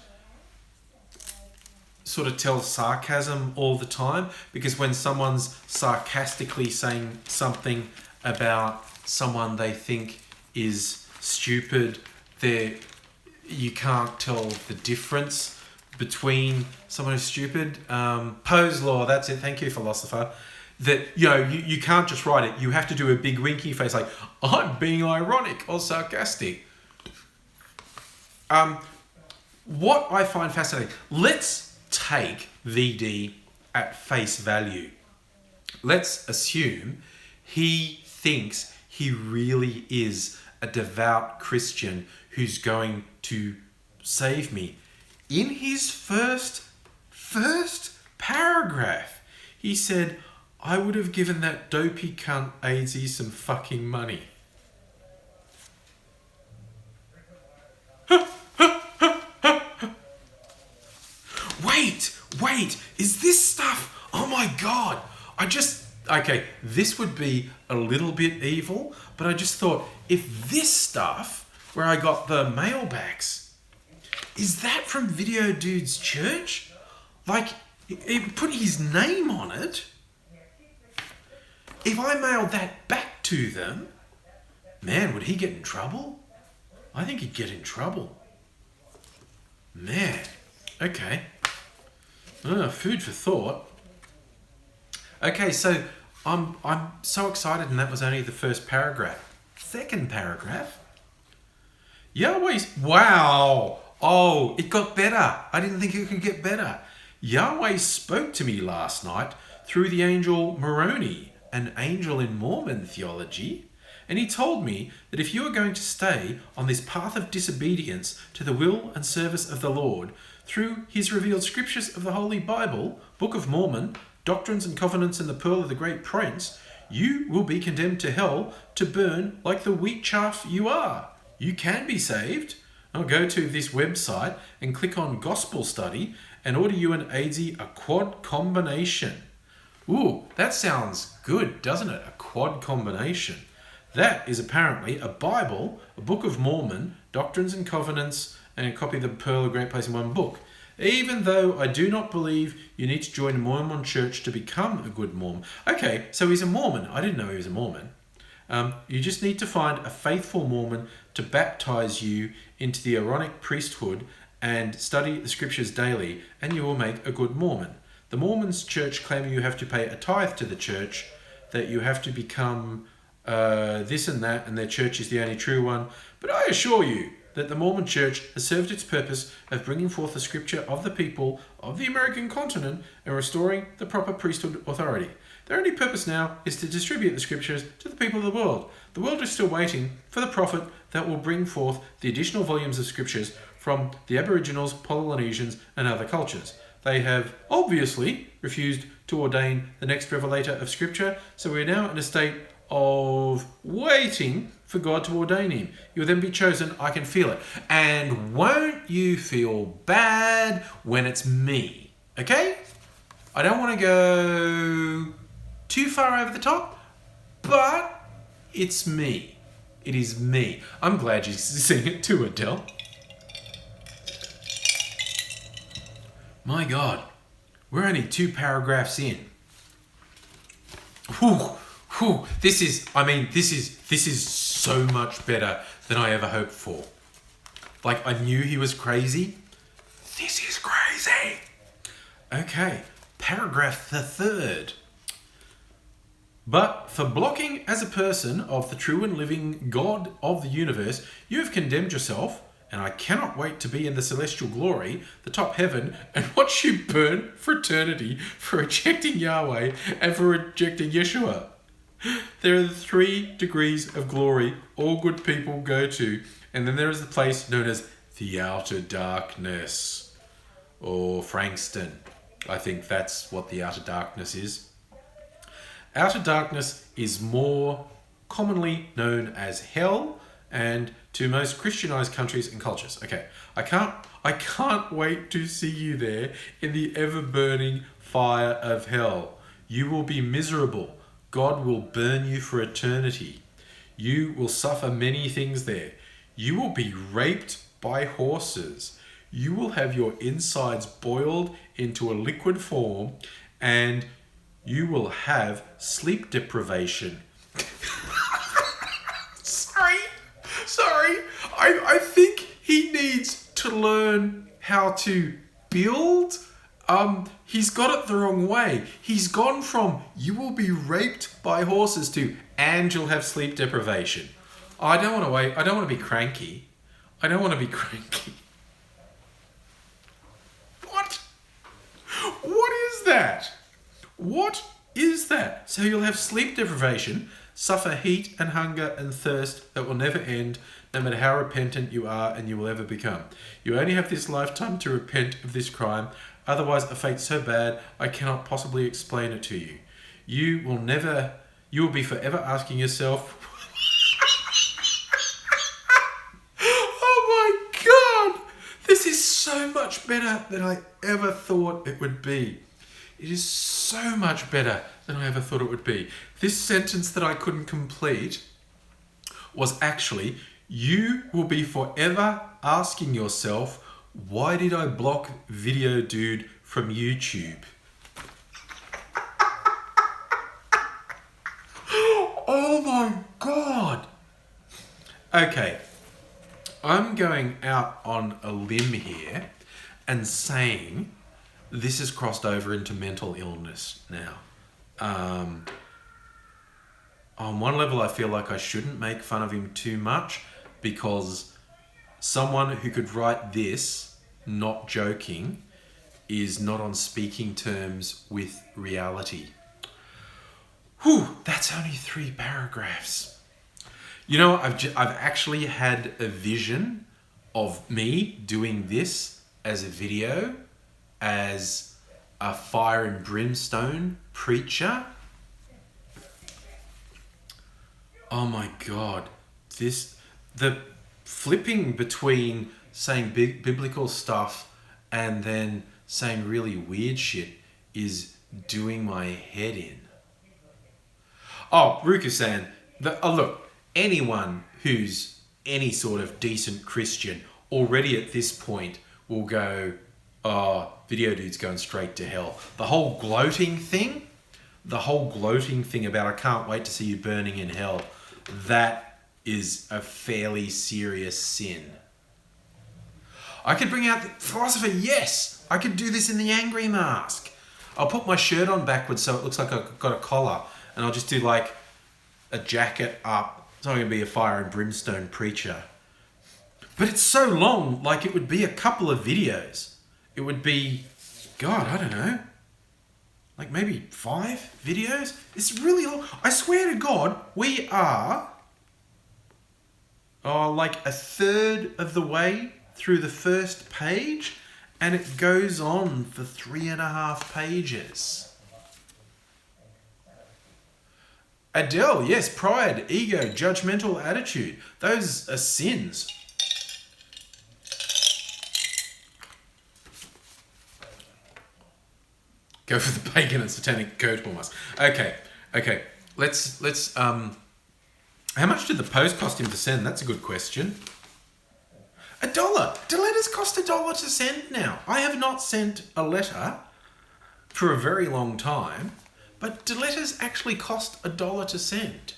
sort of tell sarcasm all the time? Because when someone's sarcastically saying something about someone they think is stupid, you can't tell the difference between someone who's stupid. Poe's law, that's it. Thank you, philosopher. That, you can't just write it. You have to do a big winky face like, I'm being ironic or sarcastic. What I find fascinating, let's take VD at face value. Let's assume he thinks he really is a devout Christian who's going to save me. In his first paragraph, he said, I would have given that dopey cunt AngryAussie some fucking money. Wait, is this stuff? Oh my God. Okay, this would be a little bit evil, but I just thought, if this stuff, where I got the mailbacks, is that from Video Dude's church? Like, it put his name on it. If I mailed that back to them, man, would he get in trouble? I think he'd get in trouble. Man, okay. Food for thought. Okay, so I'm so excited, and that was only the first paragraph. Second paragraph. Yahweh's, wow. Oh, it got better. I didn't think it could get better. Yahweh spoke to me last night through the angel Moroni, an angel in Mormon theology, and he told me that if you are going to stay on this path of disobedience to the will and service of the Lord through his revealed scriptures of the Holy Bible, Book of Mormon, Doctrines and Covenants, and the Pearl of the Great Prince, you will be condemned to hell to burn like the wheat chaff you are. You can be saved. I'll go to this website and click on Gospel Study and order you and AngryAussie a quad combination. Ooh, that sounds good, doesn't it? A quad combination. That is apparently a Bible, a Book of Mormon, Doctrines and Covenants, and a copy of the Pearl of Great Place in one book. Even though I do not believe you need to join a Mormon church to become a good Mormon. Okay, so he's a Mormon. I didn't know he was a Mormon. You just need to find a faithful Mormon to baptize you into the Aaronic priesthood and study the scriptures daily, and you will make a good Mormon. The Mormons church claim you have to pay a tithe to the church, that you have to become this and that, and their church is the only true one. But I assure you that the Mormon church has served its purpose of bringing forth the scripture of the people of the American continent and restoring the proper priesthood authority. Their only purpose now is to distribute the scriptures to the people of the world. The world is still waiting for the prophet that will bring forth the additional volumes of scriptures from the Aboriginals, Polynesians, and other cultures. They have obviously refused to ordain the next revelator of scripture, so we're now in a state of waiting for God to ordain him. You'll then be chosen, I can feel it. And won't you feel bad when it's me? Okay? I don't want to go too far over the top, but it's me. It is me. I'm glad you sing it too, Adele. My God, we're only 2 paragraphs in. Whew. This is so much better than I ever hoped for. Like, I knew he was crazy. This is crazy. Okay, paragraph the 3rd. But for blocking as a person of the true and living God of the universe, you have condemned yourself, and I cannot wait to be in the celestial glory, the top heaven, and watch you burn for eternity for rejecting Yahweh and for rejecting Yeshua. There are the 3 degrees of glory all good people go to, and then there is the place known as the outer darkness, or Frankston. I think that's what the outer darkness is. Outer darkness is more commonly known as hell, and to most Christianized countries and cultures. Okay, I can't wait to see you there in the ever-burning fire of hell. You will be miserable. God will burn you for eternity. You will suffer many things there. You will be raped by horses. You will have your insides boiled into a liquid form, and you will have sleep deprivation. Sorry. I think he needs to learn how to build. He's got it the wrong way. He's gone from you will be raped by horses to and you'll have sleep deprivation. I don't want to wait. I don't want to be cranky. What? What is that? What is that? So you'll have sleep deprivation, suffer heat and hunger and thirst that will never end, no matter how repentant you are and you will ever become. You only have this lifetime to repent of this crime, otherwise a fate so bad I cannot possibly explain it to you. You will be forever asking yourself, oh my God, this is so much better than I ever thought it would be. It is so much better than I ever thought it would be. This sentence that I couldn't complete was actually, you will be forever asking yourself, why did I block Video Dude from YouTube? Oh my God. Okay, I'm going out on a limb here and saying this has crossed over into mental illness now. On one level, I feel like I shouldn't make fun of him too much because someone who could write this, not joking, is not on speaking terms with reality. Whew, that's only 3 paragraphs. You know, I've actually had a vision of me doing this as a video, as a fire and brimstone preacher. Oh my God, the flipping between saying biblical stuff and then saying really weird shit is doing my head in. Oh, Ruka-san, look, anyone who's any sort of decent Christian already at this point will go, Oh, video dude's going straight to hell. The whole gloating thing about I can't wait to see you burning in hell, that is a fairly serious sin. I could bring out the philosopher, yes! I could do this in the angry mask. I'll put my shirt on backwards so it looks like I've got a collar, and I'll just do like a jacket up. So I'm going to be a fire and brimstone preacher. But it's so long, like it would be a couple of videos. It would be, God, I don't know, like maybe 5 videos? It's really long. I swear to God, we are like a third of the way through the first page, and it goes on for 3.5 pages. Adele, yes, pride, ego, judgmental attitude. Those are sins. Go for the pagan and satanic goat hormones. Okay. Let's how much did the post cost him to send? That's a good question. $1. Do letters cost $1 to send now? I have not sent a letter for a very long time, but do letters actually cost $1 to send?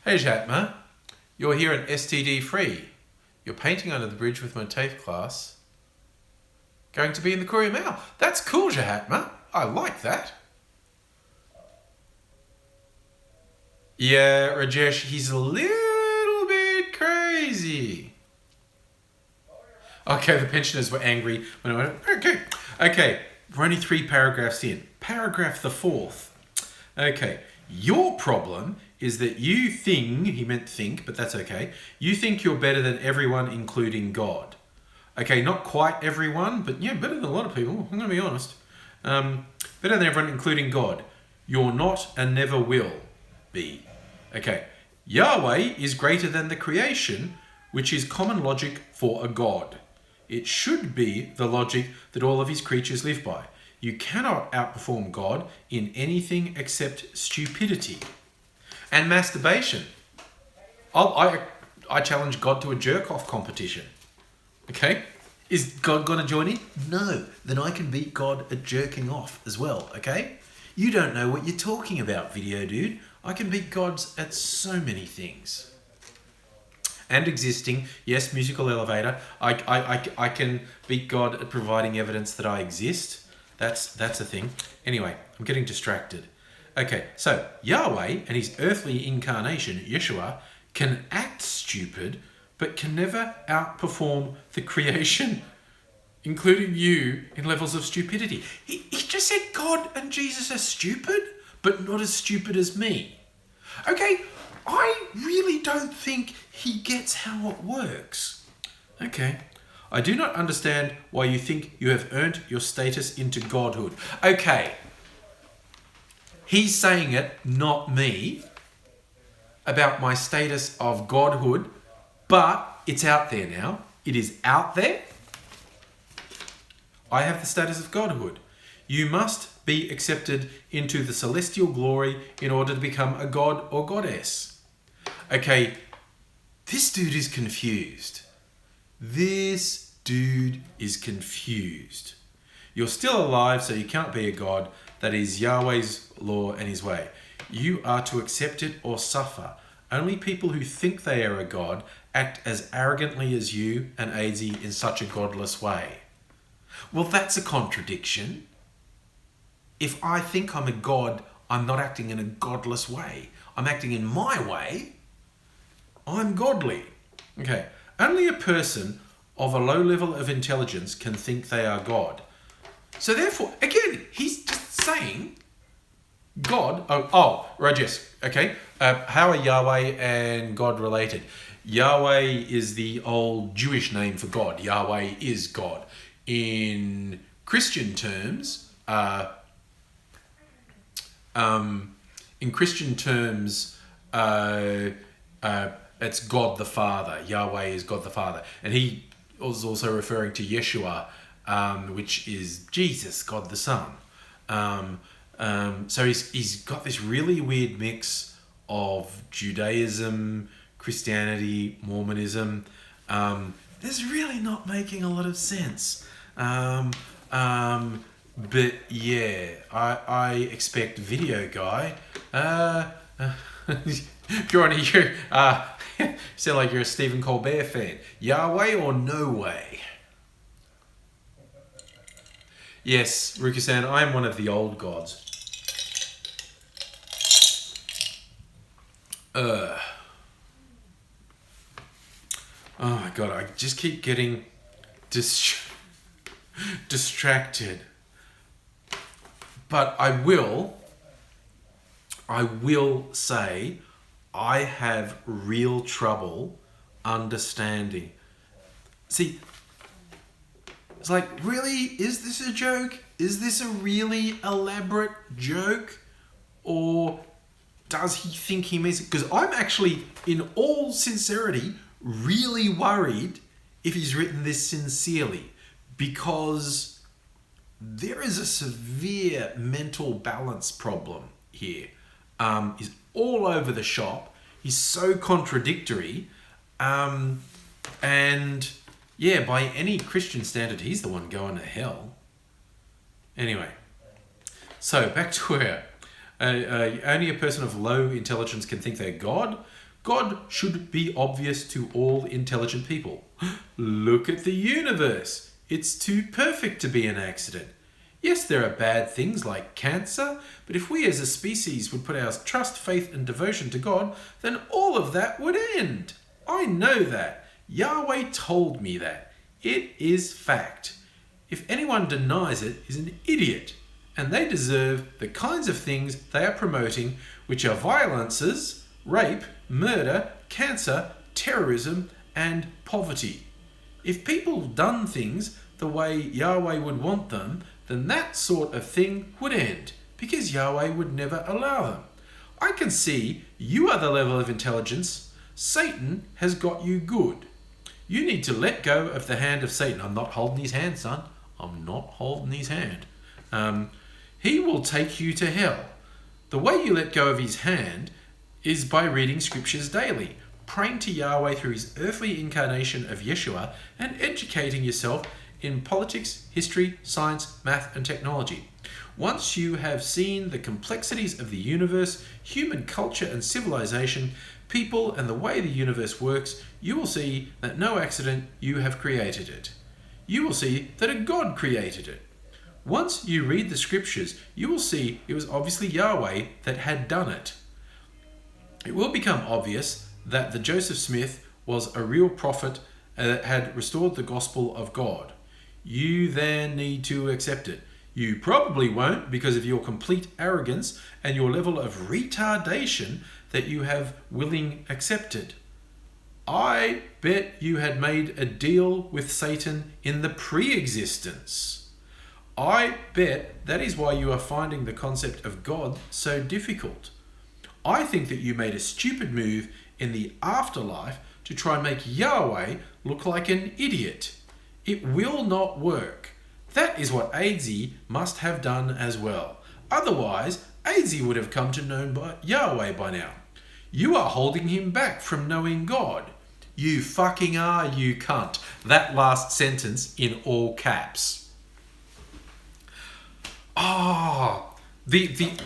Hey Jatma, you're here at STD free. You're painting under the bridge with my TAFE class. Going to be in the Courier Mail. That's cool, Jahatma. I like that. Yeah, Rajesh, he's a little bit crazy. Okay, the pensioners were angry when I went, okay, we're only 3 paragraphs in. Paragraph the 4th. Okay, your problem is that you think, he meant think, but that's okay, you think you're better than everyone, including God. Okay, not quite everyone, but yeah, better than a lot of people, I'm going to be honest. Better than everyone, including God. You're not and never will be. Okay, Yahweh is greater than the creation, which is common logic for a God. It should be the logic that all of his creatures live by. You cannot outperform God in anything except stupidity and masturbation. I challenge God to a jerk-off competition. Okay? Is God going to join in? No. Then I can beat God at jerking off as well, okay? You don't know what you're talking about, video dude. I can beat gods at so many things. And existing, yes, musical elevator. I can beat God at providing evidence that I exist. That's a thing. Anyway, I'm getting distracted. Okay, so Yahweh and his earthly incarnation, Yeshua, can act stupid, but can never outperform the creation, including you, in levels of stupidity. He just said God and Jesus are stupid, but not as stupid as me. Okay, I really don't think he gets how it works. Okay, I do not understand why you think you have earned your status into godhood. Okay, he's saying it, not me, about my status of godhood. But it's out there now. It is out there. I have the status of godhood. You must be accepted into the celestial glory in order to become a god or goddess. Okay, this dude is confused. This dude is confused. You're still alive, so you can't be a god. That is Yahweh's law and his way. You are to accept it or suffer. Only people who think they are a god act as arrogantly as you and Aidsy in such a godless way. Well, that's a contradiction. If I think I'm a god, I'm not acting in a godless way. I'm acting in my way. I'm godly. Okay, only a person of a low level of intelligence can think they are God. So therefore, again, he's just saying God, Rajesh, okay. How are Yahweh and God related? Yahweh is the old Jewish name for God. Yahweh is God. In Christian terms, it's God the Father. Yahweh is God the Father. And he was also referring to Yeshua, which is Jesus, God the Son. So he's got this really weird mix of Judaism, Christianity, Mormonism, is really not making a lot of sense. But yeah, I expect video guy. Jordan, you sound like you're a Stephen Colbert fan. Yahweh or no way? Yes, Ruka-san, I am one of the old gods. Oh my god, I just keep getting distracted. But I will say I have real trouble understanding. See, it's like, really? Is this a joke? Is this a really elaborate joke? Or does he think he means it? Because I'm actually, in all sincerity, really worried if he's written this sincerely. Because there is a severe mental balance problem here. He's all over the shop. He's so contradictory. And yeah, by any Christian standard, he's the one going to hell. Anyway, so back to where only a person of low intelligence can think they're God. God should be obvious to all intelligent people. Look at the universe. It's too perfect to be an accident. Yes, there are bad things like cancer, but if we as a species would put our trust, faith, and devotion to God, then all of that would end. I know that. Yahweh told me that. It is fact. If anyone denies it is an idiot, and they deserve the kinds of things they are promoting, which are violences, rape, murder, cancer, terrorism, and poverty. If people done things the way Yahweh would want them, then that sort of thing would end, because Yahweh would never allow them. I can see you are the level of intelligence. Satan has got you good. You need to let go of the hand of Satan. I'm not holding his hand, son. I'm not holding his hand. He will take you to hell. The way you let go of his hand is by reading scriptures daily, praying to Yahweh through his earthly incarnation of Yeshua, and educating yourself in politics, history, science, math, and technology. Once you have seen the complexities of the universe, human culture and civilization, people, and the way the universe works, you will see that no accident, you have created it. You will see that a God created it. Once you read the scriptures, you will see it was obviously Yahweh that had done it. It will become obvious that the Joseph Smith was a real prophet that had restored the gospel of God. You then need to accept it. You probably won't because of your complete arrogance and your level of retardation that you have willing accepted. I bet you had made a deal with Satan in the pre-existence. I bet that is why you are finding the concept of God so difficult. I think that you made a stupid move in the afterlife to try and make Yahweh look like an idiot. It will not work. That is what Aussie must have done as well. Otherwise, Aussie would have come to know Yahweh by now. You are holding him back from knowing God. You fucking are, you cunt. That last sentence in all caps.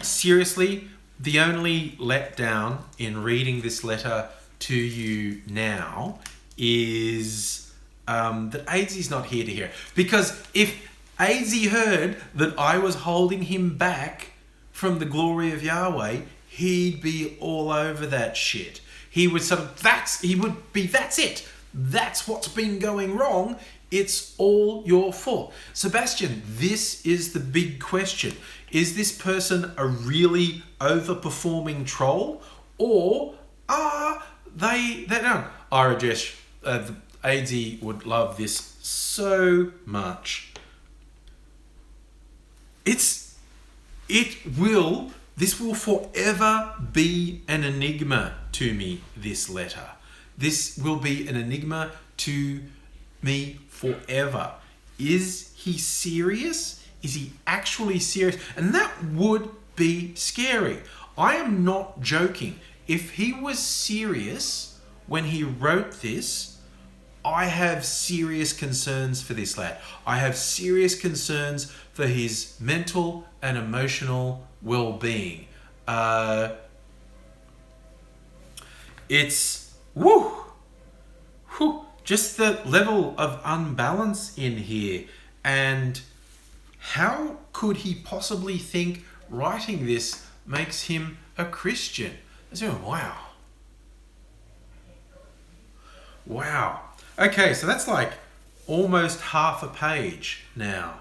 Seriously, the only letdown in reading this letter to you now is that Aidsie's not here to hear. Because if Aidzie heard that I was holding him back from the glory of Yahweh, he'd be all over that shit. He would that's it. That's what's been going wrong. It's all your fault. Sebastian, this is the big question. Is this person a really overperforming troll? Or are they no. Arajesh, Aidzie would love this so much. This will forever be an enigma to me, this letter. This will be an enigma to me forever. Is he serious? Is he actually serious? And that would be scary. I am not joking. If he was serious when he wrote this, I have serious concerns for this lad. I have serious concerns for his mental and emotional well-being. It's just the level of unbalance in here. And how could he possibly think writing this makes him a Christian? Wow. Wow. Okay, so that's like almost half a page now.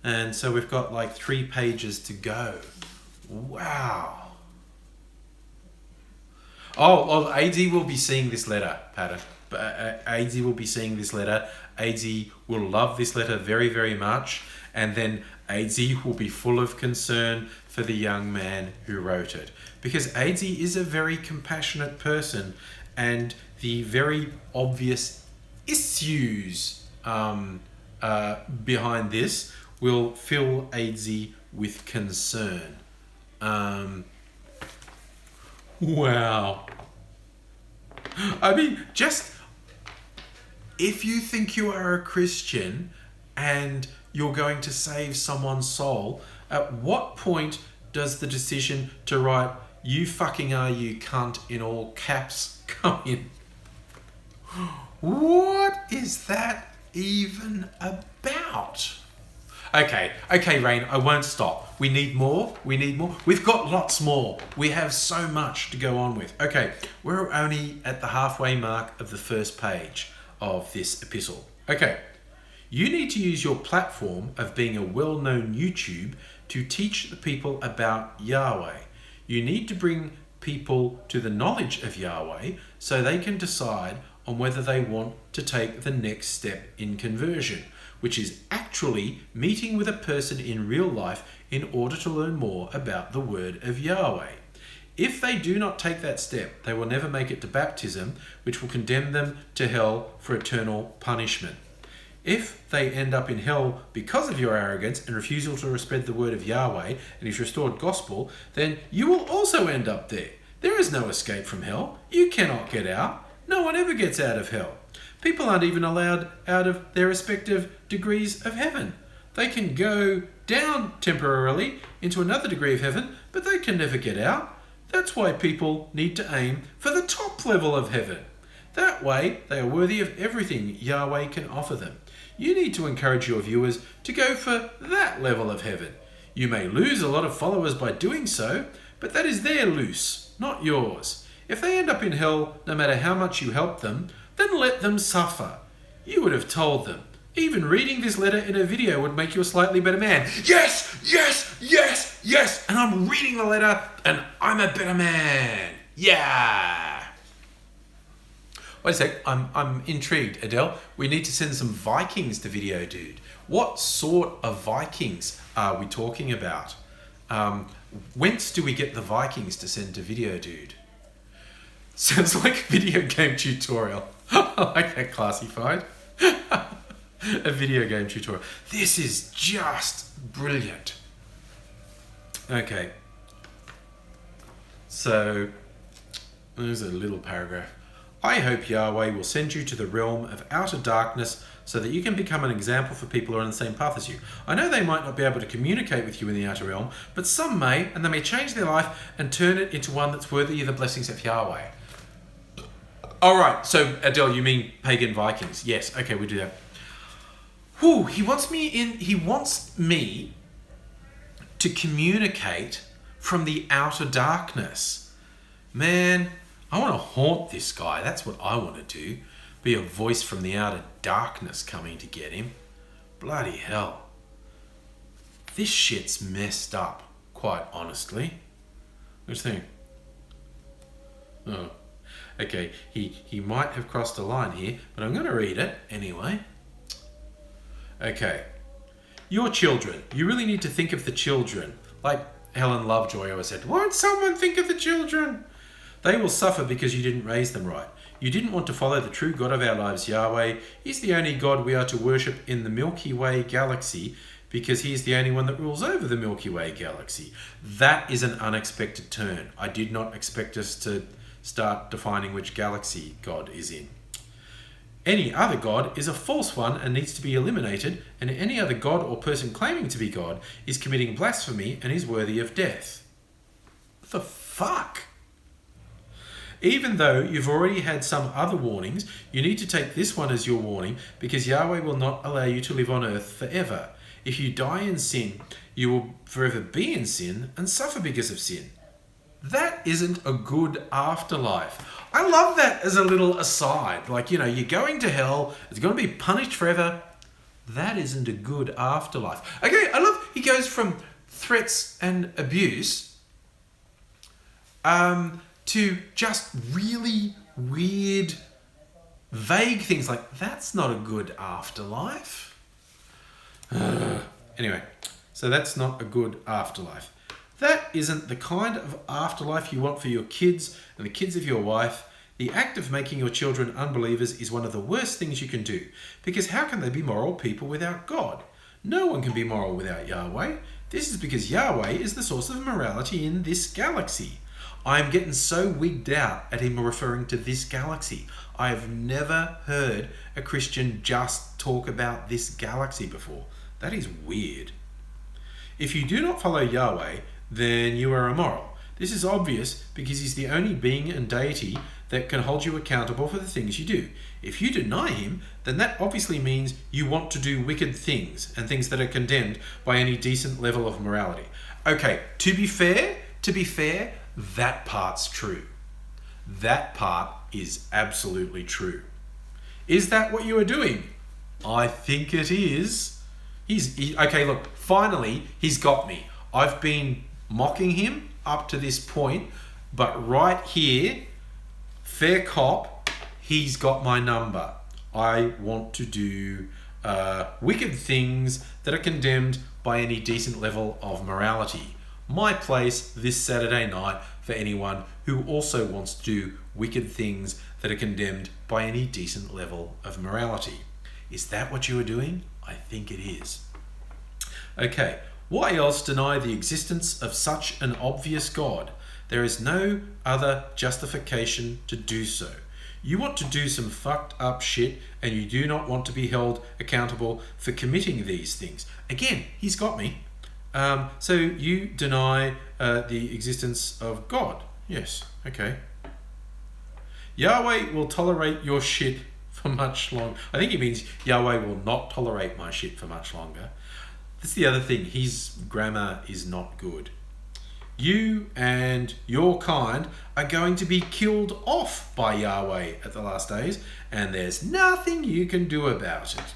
And so we've got like 3 pages to go. Wow. Oh, AD will be seeing this letter, Pattern. AD will be seeing this letter. AD will love this letter very, very much. And then AD will be full of concern for the young man who wrote it. Because AD is a very compassionate person, and the very obvious issues behind this will fill AD with concern. Wow. I mean, just if you think you are a Christian and you're going to save someone's soul, at what point does the decision to write "you fucking are, you cunt" in all caps come in? What is that even about? Okay, Rain, I won't stop. We need more. We've got lots more. We have so much to go on with. Okay, we're only at the halfway mark of the first page of this epistle. Okay, you need to use your platform of being a well-known YouTube to teach the people about Yahweh. You need to bring people to the knowledge of Yahweh so they can decide on whether they want to take the next step in conversion, which is actually meeting with a person in real life in order to learn more about the word of Yahweh. If they do not take that step, they will never make it to baptism, which will condemn them to hell for eternal punishment. If they end up in hell because of your arrogance and refusal to spread the word of Yahweh and his restored gospel, then you will also end up there. There is no escape from hell. You cannot get out. No one ever gets out of hell. People aren't even allowed out of their respective degrees of heaven. They can go down temporarily into another degree of heaven, but they can never get out. That's why people need to aim for the top level of heaven. That way, they are worthy of everything Yahweh can offer them. You need to encourage your viewers to go for that level of heaven. You may lose a lot of followers by doing so, but that is their loss, not yours. If they end up in hell, no matter how much you help them, then let them suffer. You would have told them. Even reading this letter in a video would make you a slightly better man. Yes, yes, yes, yes. And I'm reading the letter and I'm a better man. Yeah. Wait a sec, I'm intrigued, Adele. We need to send some Vikings to Video Dude. What sort of Vikings are we talking about? Whence do we get the Vikings to send to Video Dude? Sounds like a video game tutorial. I like that classified. A video game tutorial. This is just brilliant. Okay. So, there's a little paragraph. I hope Yahweh will send you to the realm of outer darkness so that you can become an example for people who are on the same path as you. I know they might not be able to communicate with you in the outer realm, but some may, and they may change their life and turn it into one that's worthy of the blessings of Yahweh. All right, so Adele, you mean pagan Vikings? Yes, okay, we do that. Whew, he wants me to communicate from the outer darkness. Man, I want to haunt this guy. That's what I want to do. Be a voice from the outer darkness coming to get him. Bloody hell. This shit's messed up, quite honestly. What do you think? Oh. Okay, he might have crossed a line here, but I'm going to read it anyway. Okay. Your children. You really need to think of the children. Like Helen Lovejoy always said, won't someone think of the children? They will suffer because you didn't raise them right. You didn't want to follow the true God of our lives, Yahweh. He's the only God we are to worship in the Milky Way galaxy because he is the only one that rules over the Milky Way galaxy. That is an unexpected turn. I did not expect us to start defining which galaxy God is in. Any other god is a false one and needs to be eliminated, and any other god or person claiming to be God is committing blasphemy and is worthy of death. What the fuck? Even though you've already had some other warnings, you need to take this one as your warning, because Yahweh will not allow you to live on earth forever. If you die in sin, you will forever be in sin and suffer because of sin. That isn't a good afterlife. I love that as a little aside. Like, you know, you're going to hell, it's going to be punished forever. That isn't a good afterlife. Okay, I love he goes from threats and abuse to just really weird, vague things like, that's not a good afterlife. Anyway, so that's not a good afterlife. That isn't the kind of afterlife you want for your kids and the kids of your wife. The act of making your children unbelievers is one of the worst things you can do, because how can they be moral people without God? No one can be moral without Yahweh. This is because Yahweh is the source of morality in this galaxy. I am getting so wigged out at him referring to this galaxy. I have never heard a Christian just talk about this galaxy before. That is weird. If you do not follow Yahweh, then you are immoral. This is obvious because he's the only being and deity that can hold you accountable for the things you do. If you deny him, then that obviously means you want to do wicked things and things that are condemned by any decent level of morality. Okay, to be fair, that part's true. That part is absolutely true. Is that what you are doing? I think it is. Okay, look, finally, he's got me. I've been mocking him up to this point, but right here, fair cop, he's got my number. I want to do wicked things that are condemned by any decent level of morality. My place this Saturday night for anyone who also wants to do wicked things that are condemned by any decent level of morality. Is that what you are doing? I think it is. Okay, why else deny the existence of such an obvious God? There is no other justification to do so. You want to do some fucked up shit and you do not want to be held accountable for committing these things. Again, he's got me. So you deny the existence of God. Yes, okay. Yahweh will tolerate your shit for much longer. I think he means Yahweh will not tolerate my shit for much longer. That's the other thing. His grammar is not good. You and your kind are going to be killed off by Yahweh at the last days, and there's nothing you can do about it.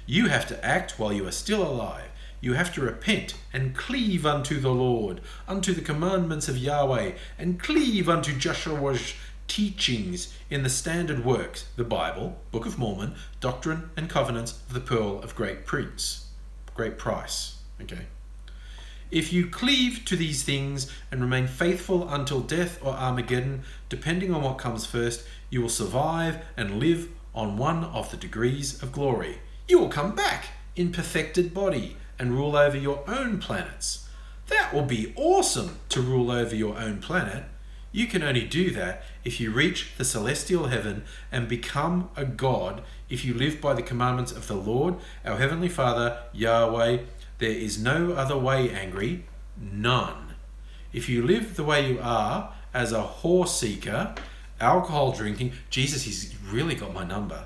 You have to act while you are still alive. You have to repent and cleave unto the Lord, unto the commandments of Yahweh, and cleave unto Joshua's teachings in the standard works, the Bible, Book of Mormon, Doctrine and Covenants of the Pearl of Great Price. Okay. If you cleave to these things and remain faithful until death or Armageddon, depending on what comes first, you will survive and live on one of the degrees of glory. You will come back in perfected body and rule over your own planets. That will be awesome, to rule over your own planet. You can only do that if you reach the celestial heaven and become a god, if you live by the commandments of the Lord, our Heavenly Father, Yahweh. There is no other way, Angry. None. If you live the way you are, as a whore seeker, alcohol drinking, Jesus, he's really got my number.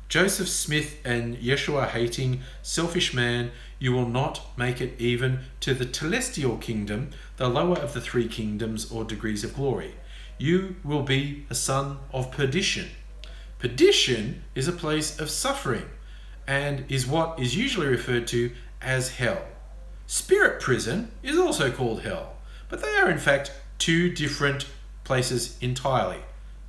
Joseph Smith and Yeshua hating, selfish man, you will not make it even to the celestial kingdom, the lower of the three kingdoms or degrees of glory. You will be a son of perdition. Perdition is a place of suffering and is what is usually referred to as hell. Spirit prison is also called hell, but they are in fact two different places entirely.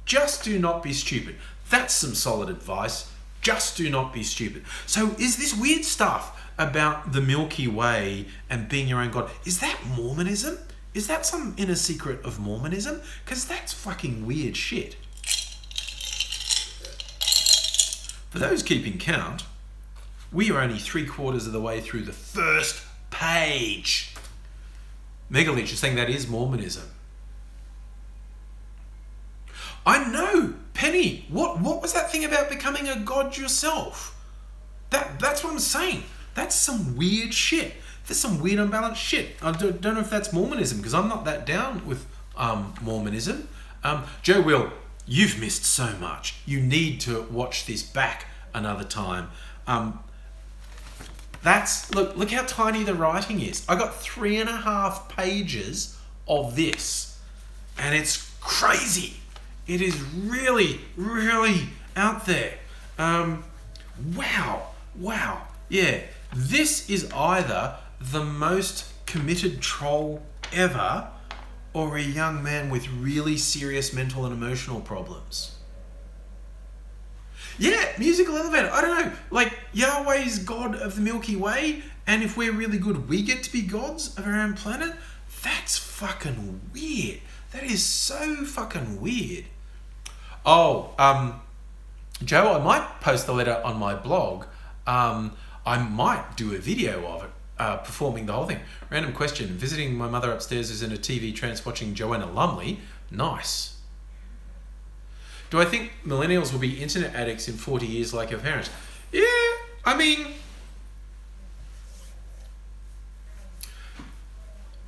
Just do not be stupid. That's some solid advice. Just do not be stupid. So is this weird stuff about the Milky Way and being your own God, is that Mormonism? Is that some inner secret of Mormonism? Because that's fucking weird shit. For those keeping count, we are only 3/4 of the way through the first page. Megalich is saying that is Mormonism. I know, Penny, what was that that thing about becoming a god yourself? That's what I'm saying. That's some weird shit. There's some weird unbalanced shit. I don't know if that's Mormonism, because I'm not that down with Mormonism. Joe Will, you've missed so much. You need to watch this back another time. Look how tiny the writing is. I got 3.5 pages of this, and it's crazy. It is really, really out there. Wow. Yeah, this is either the most committed troll ever, or a young man with really serious mental and emotional problems. Yeah, musical elevator. I don't know. Like, Yahweh's God of the Milky Way, and if we're really good, we get to be gods of our own planet? That's fucking weird. That is so fucking weird. Oh, Joe, I might post the letter on my blog. I might do a video of it, performing the whole thing. Random question. Visiting my mother upstairs is in a TV trance watching Joanna Lumley. Nice. Do I think millennials will be internet addicts in 40 years like your parents? Yeah, I mean,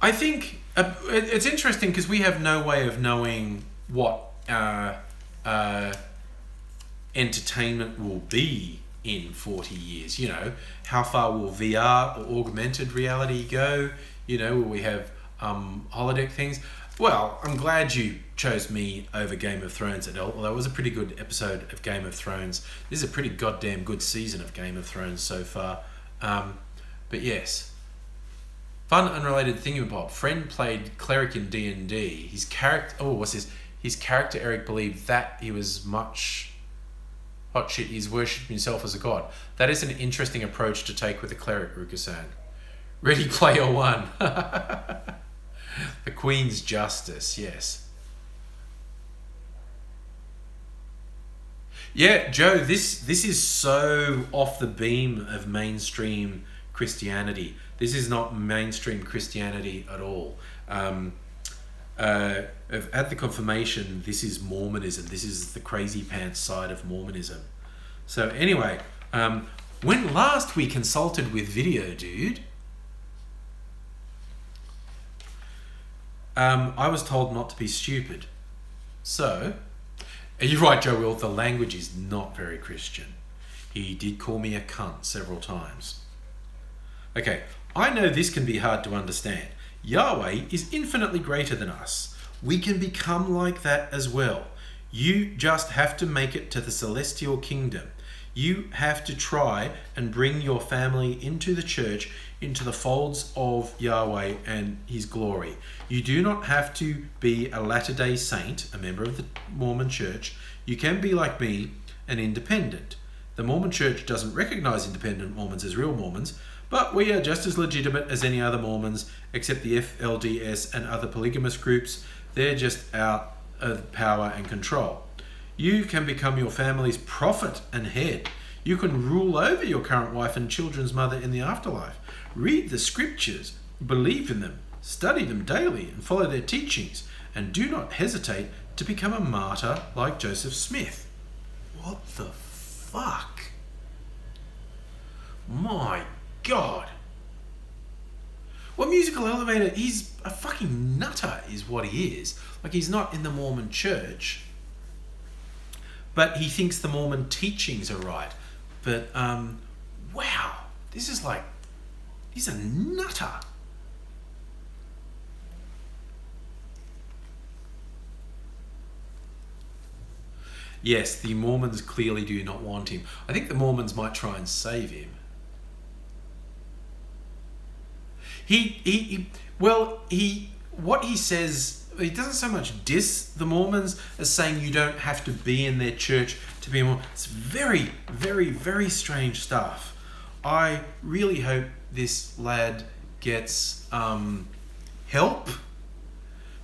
I think it's interesting because we have no way of knowing what entertainment will be in 40 years. You know, how far will VR or augmented reality go? You know, will we have holodeck things? Well, I'm glad you chose me over Game of Thrones, although it was a pretty good episode of Game of Thrones. This is a pretty goddamn good season of Game of Thrones so far. But yes. Fun, unrelated thingamabob. Friend played cleric in D&D. His character, Eric, believed that he was much... hot shit, he's worshipped himself as a god. That is an interesting approach to take with a cleric, Ruka-san. Ready Player One. The Queen's Justice, yes. Yeah, Joe, this is so off the beam of mainstream Christianity. This is not mainstream Christianity at all. At the confirmation, this is Mormonism. This is the crazy pants side of Mormonism. So anyway, when last we consulted with Video Dude, I was told not to be stupid. So, you're right, Joe Will, the language is not very Christian. He did call me a cunt several times. Okay, I know this can be hard to understand. Yahweh is infinitely greater than us. We can become like that as well. You just have to make it to the celestial kingdom. You have to try and bring your family into the church, into the folds of Yahweh and his glory. You do not have to be a Latter-day Saint, a member of the Mormon church. You can be like me, an independent. The Mormon church doesn't recognize independent Mormons as real Mormons, but we are just as legitimate as any other Mormons, except the FLDS and other polygamous groups. They're just out of power and control. You can become your family's prophet and head. You can rule over your current wife and children's mother in the afterlife. Read the scriptures, believe in them, study them daily, and follow their teachings. And do not hesitate to become a martyr like Joseph Smith. What the fuck? My God. Well, Musical Elevator, he's a fucking nutter is what he is. Like, he's not in the Mormon church, but he thinks the Mormon teachings are right. But, wow, this is like, he's a nutter. Yes, the Mormons clearly do not want him. I think the Mormons might try and save him. What he says, he doesn't so much diss the Mormons as saying you don't have to be in their church to be a Mormon. It's very, very, very strange stuff. I really hope this lad gets help,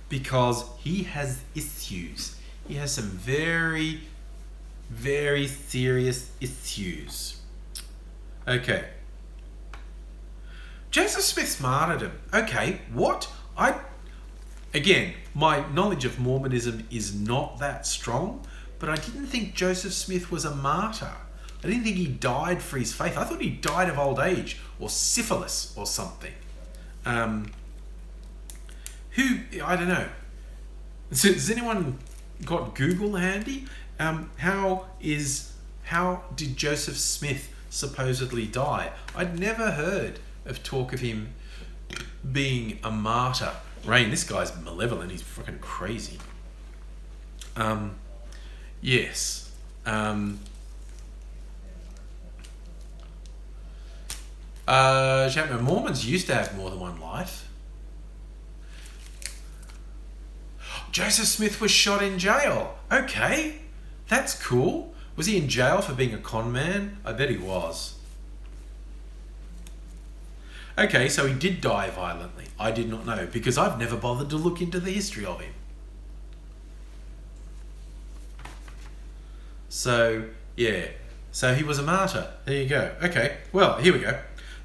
because he has issues. He has some very, very serious issues. Okay. Joseph Smith's martyrdom. Okay, what? Again, my knowledge of Mormonism is not that strong, but I didn't think Joseph Smith was a martyr. I didn't think he died for his faith. I thought he died of old age or syphilis or something. I don't know. Has anyone got Google handy? How did Joseph Smith supposedly die? I'd never heard of talk of him being a martyr. Rain, this guy's malevolent. He's fucking crazy. Yes. Chapman, Mormons used to have more than one life. Joseph Smith was shot in jail. Okay, that's cool. Was he in jail for being a con man? I bet he was. Okay, so he did die violently. I did not know, because I've never bothered to look into the history of him. So, yeah. So he was a martyr. There you go. Okay, well, here we go.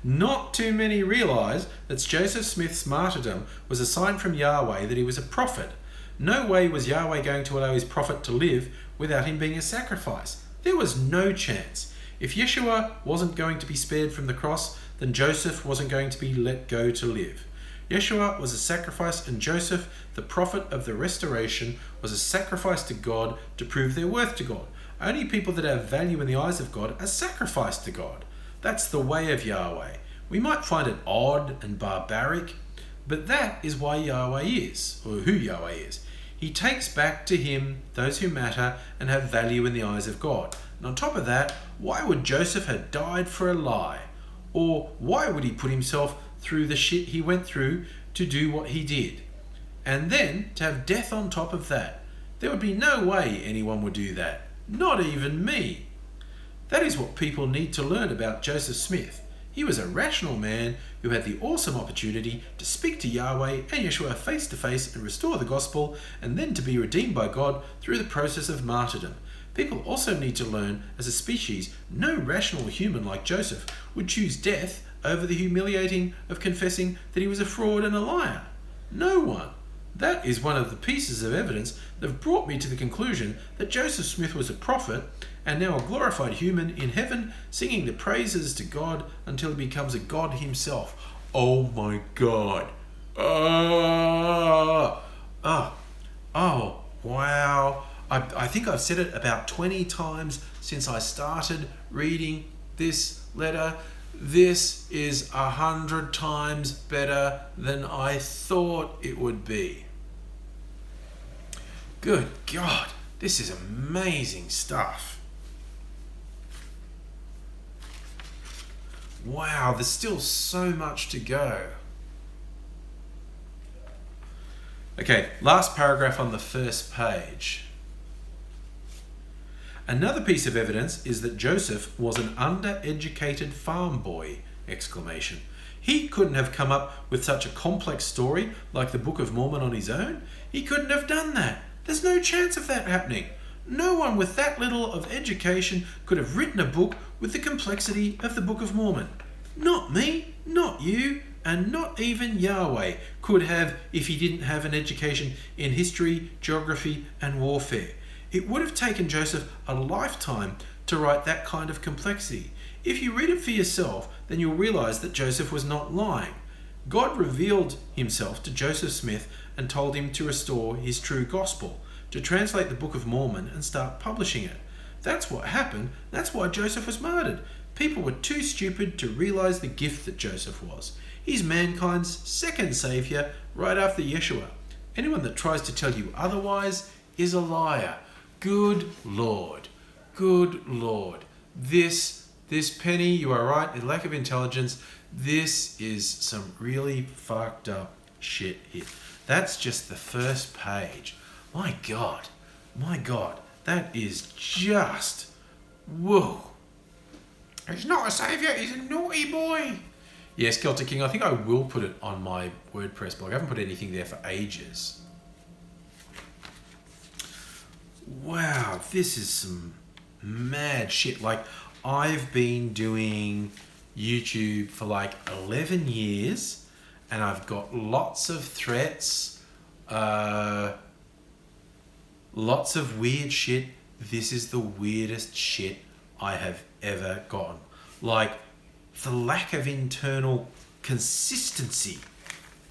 Not too many realise that Joseph Smith's martyrdom was a sign from Yahweh that he was a prophet. No way was Yahweh going to allow his prophet to live without him being a sacrifice. There was no chance. If Yeshua wasn't going to be spared from the cross, then Joseph wasn't going to be let go to live. Yeshua was a sacrifice, and Joseph, the prophet of the restoration, was a sacrifice to God to prove their worth to God. Only people that have value in the eyes of God are sacrificed to God. That's the way of Yahweh. We might find it odd and barbaric, but that is why Yahweh is, or who Yahweh is. He takes back to him those who matter and have value in the eyes of God. And on top of that, why would Joseph have died for a lie? Or why would he put himself through the shit he went through to do what he did? And then to have death on top of that. There would be no way anyone would do that. Not even me. That is what people need to learn about Joseph Smith. He was a rational man who had the awesome opportunity to speak to Yahweh and Yeshua face to face and restore the gospel, and then to be redeemed by God through the process of martyrdom. People also need to learn, as a species, no rational human like Joseph would choose death over the humiliating of confessing that he was a fraud and a liar. No one. That is one of the pieces of evidence that have brought me to the conclusion that Joseph Smith was a prophet and now a glorified human in heaven, singing the praises to God until he becomes a God himself. Oh my God. Oh, wow. I think I've said it about 20 times since I started reading this letter. This is 100 times better than I thought it would be. Good God, this is amazing stuff. Wow, there's still so much to go. Okay, last paragraph on the first page. Another piece of evidence is that Joseph was an undereducated farm boy! He couldn't have come up with such a complex story like the Book of Mormon on his own. He couldn't have done that. There's no chance of that happening. No one with that little of education could have written a book with the complexity of the Book of Mormon. Not me, not you, and not even Yahweh could have if he didn't have an education in history, geography, and warfare. It would have taken Joseph a lifetime to write that kind of complexity. If you read it for yourself, then you'll realize that Joseph was not lying. God revealed himself to Joseph Smith and told him to restore his true gospel, to translate the Book of Mormon and start publishing it. That's what happened. That's why Joseph was murdered. People were too stupid to realize the gift that Joseph was. He's mankind's second savior right after Yeshua. Anyone that tries to tell you otherwise is a liar. Good Lord. Good Lord. This Penny, you are right, a lack of intelligence. This is some really fucked up shit here. That's just the first page. My God, that is just, whoa. He's not a saviour, he's a naughty boy. Yes, Celtic King, I think I will put it on my WordPress blog. I haven't put anything there for ages. Wow, this is some mad shit. Like, I've been doing YouTube for like 11 years and I've got lots of threats, lots of weird shit this is the weirdest shit I have ever gotten. Like, the lack of internal consistency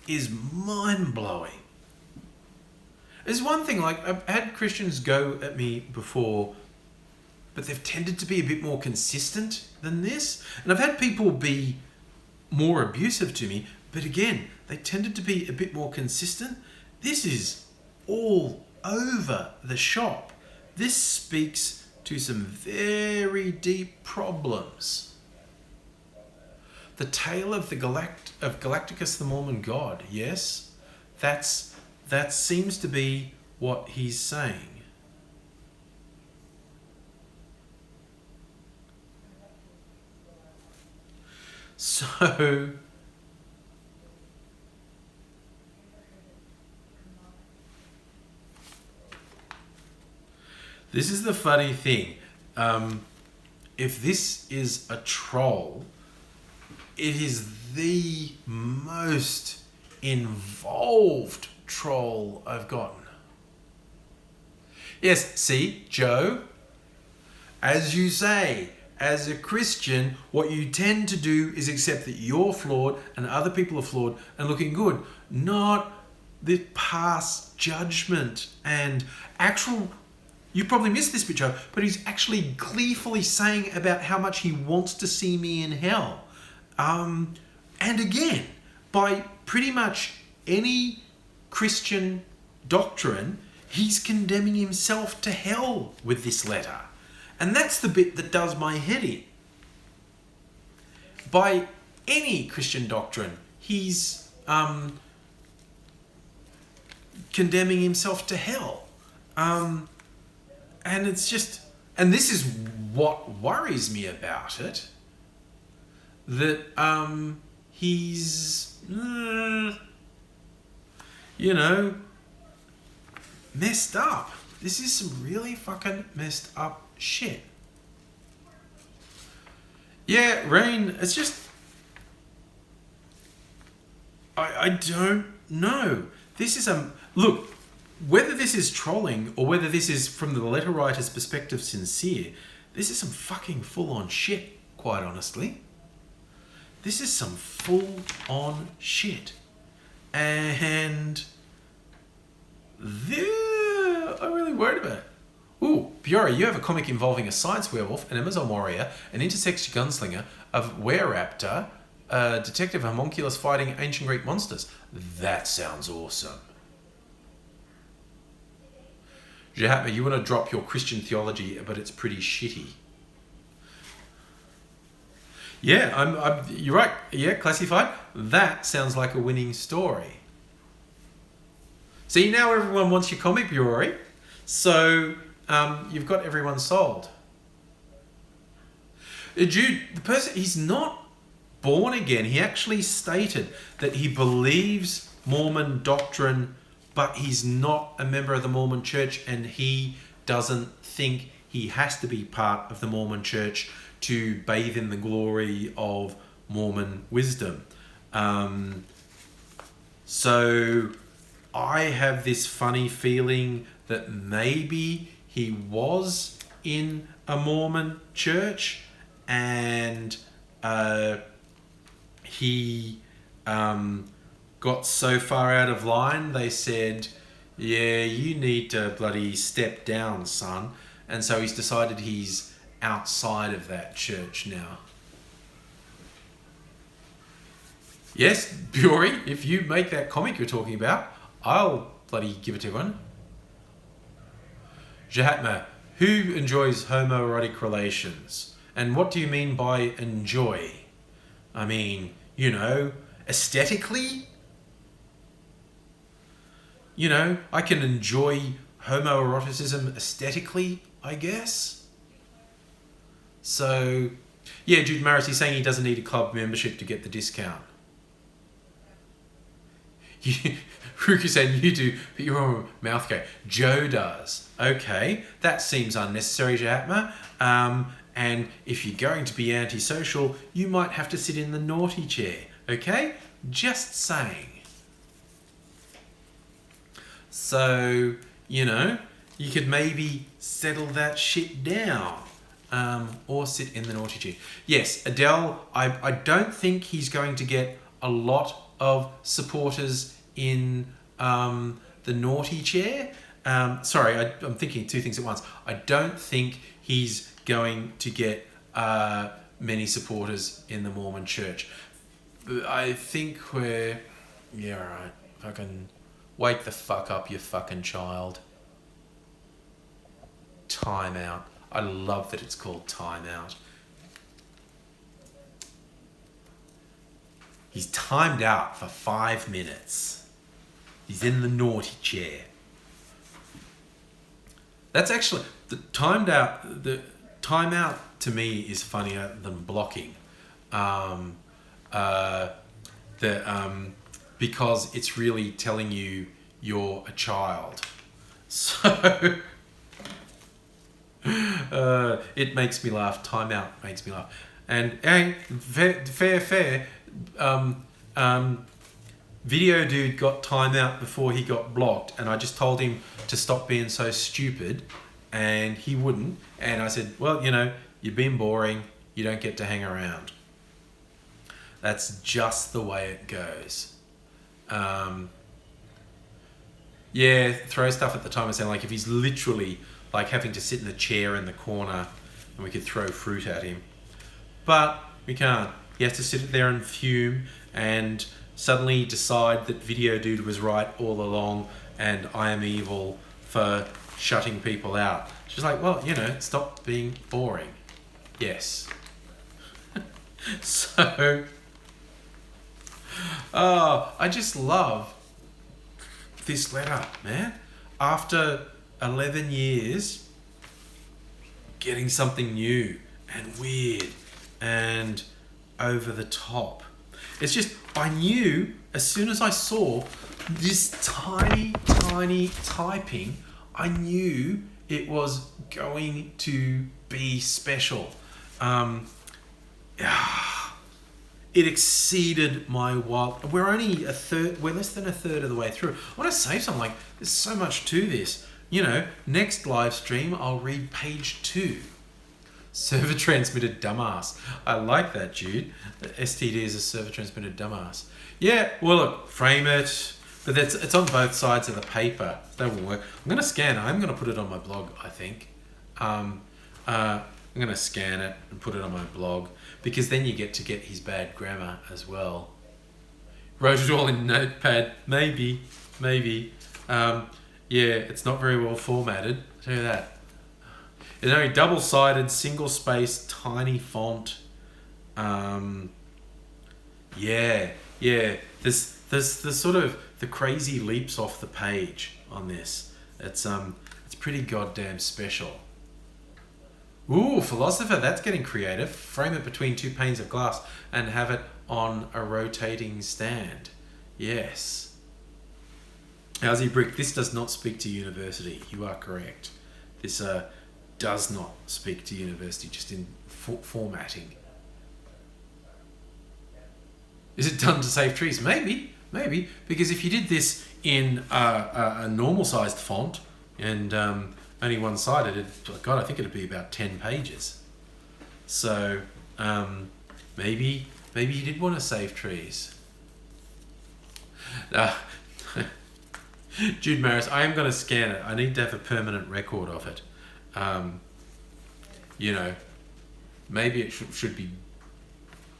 is mind-blowing. There's one thing, like, I've had Christians go at me before, but they've tended to be a bit more consistent than this. And I've had people be more abusive to me, but again, they tended to be a bit more consistent. This is all over the shop. This speaks to some very deep problems. The tale of the Galacticus, the Mormon god, yes? That seems to be what he's saying. So, this is the funny thing. If this is a troll, it is the most involved troll I've gotten. Yes, see, Joe, as you say, as a Christian, what you tend to do is accept that you're flawed and other people are flawed and looking good, not the past judgment and actual. You probably missed this bit, Joe, but he's actually gleefully saying about how much he wants to see me in hell. And again, by pretty much any Christian doctrine, he's condemning himself to hell with this letter. And that's the bit that does my head in. By any Christian doctrine, he's condemning himself to hell. And it's just, and this is what worries me about it, that he's, messed up. This is some really fucking messed up shit. Yeah, Rain, it's just, I don't know. This is look, whether this is trolling or whether this is from the letter writer's perspective sincere, this is some fucking full-on shit, quite honestly. This is some full-on shit. And I'm really worried about it. Ooh, Biora, you have a comic involving a science werewolf, an Amazon warrior, an intersex gunslinger, a wereraptor, a detective homunculus fighting ancient Greek monsters. That sounds awesome. Jahatma, you want to drop your Christian theology, but it's pretty shitty. Yeah, you're right. Yeah, classified. That sounds like a winning story. See, now everyone wants your comic, Biori. So, you've got everyone sold. Jude, the person, he's not born again. He actually stated that he believes Mormon doctrine, but he's not a member of the Mormon church, and he doesn't think he has to be part of the Mormon church to bathe in the glory of Mormon wisdom. So I have this funny feeling that maybe he was in a Mormon church and he got so far out of line, they said, yeah, you need to bloody step down, son. And so he's decided he's outside of that church now. Yes, Biori, if you make that comic you're talking about, I'll bloody give it to one. Jahatma, who enjoys homoerotic relations? And what do you mean by enjoy? I mean, aesthetically? I can enjoy homoeroticism aesthetically, I guess. So, yeah, Jude Maris, he's saying he doesn't need a club membership to get the discount. Ruku saying you do, but you're on mouth gay. Joe does. Okay, that seems unnecessary, Jahatma. And if you're going to be antisocial, you might have to sit in the naughty chair. Okay? Just saying. So, you could maybe settle that shit down. Or sit in the naughty chair. Yes, Adele, I don't think he's going to get a lot of supporters in the naughty chair. Sorry, I'm thinking two things at once. I don't think he's going to get many supporters in the Mormon church. I think yeah, alright. Fucking wake the fuck up, you fucking child. Time out. I love that it's called time out. He's timed out for 5 minutes. He's in the naughty chair. That's actually the timed out. The timeout to me is funnier than blocking, because it's really telling you you're a child. So it makes me laugh. Timeout makes me laugh. And hey, fair. Video dude got timeout before he got blocked, and I just told him to stop being so stupid, and he wouldn't. And I said, well, you know, you've been boring. You don't get to hang around. That's just the way it goes. Yeah, throw stuff at the time and say, like, if he's literally like having to sit in the chair in the corner, and we could throw fruit at him. But we can't. He has to sit there and fume and suddenly decide that Video Dude was right all along and I am evil for shutting people out. She's like, well, you know, stop being boring. Yes. So, I just love this letter, man. After 11 years, getting something new and weird and over the top. It's just, I knew as soon as I saw this tiny typing, I knew it was going to be special. It exceeded my wild. We're only we're less than a third of the way through. I want to say something like, there's so much to this. You know, next live stream, I'll read page 2. Server transmitted dumbass. I like that, Jude. The STD is a server transmitted dumbass. Yeah, well, look, frame it. But it's on both sides of the paper. That won't work. I'm going to scan it. I'm going to put it on my blog, I think. I'm going to scan it and put it on my blog, because then you get to get his bad grammar as well. Wrote it all in Notepad. Maybe. Yeah, it's not very well formatted. I'll tell you that. It's only double-sided, single-spaced, tiny font. Yeah. There's sort of the crazy leaps off the page on this. It's pretty goddamn special. Ooh, philosopher, that's getting creative. Frame it between 2 panes of glass and have it on a rotating stand. Yes. Aussie Brick, this does not speak to university. You are correct. This does not speak to university, just in formatting. Is it done to save trees? Maybe. Because if you did this in a normal-sized font and only one-sided, God, I think it'd be about 10 pages. So maybe you did want to save trees. Jude Maris, I am going to scan it. I need to have a permanent record of it. You know, maybe it should be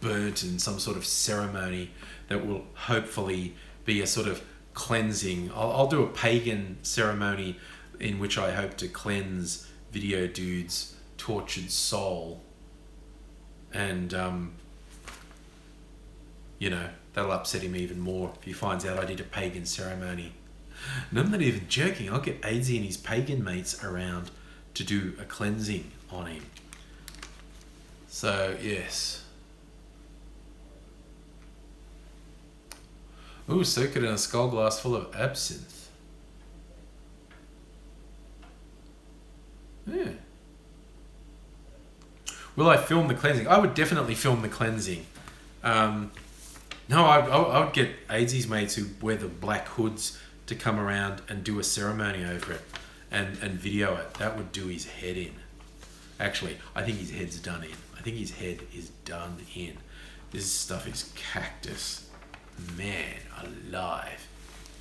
burnt in some sort of ceremony that will hopefully be a sort of cleansing. I'll do a pagan ceremony in which I hope to cleanse Video Dude's tortured soul. And, you know, that'll upset him even more if he finds out I did a pagan ceremony. And I'm not even joking. I'll get Aidsy and his pagan mates around to do a cleansing on him. So, yes. Ooh, circuit in a skull glass full of absinthe. Yeah. Will I film the cleansing? I would definitely film the cleansing. No, I would get Aidsy's mates who wear the black hoods to come around and do a ceremony over it. and video it, that would do his head in. Actually, I think his head's done in. I think his head is done in. This stuff is cactus. Man alive.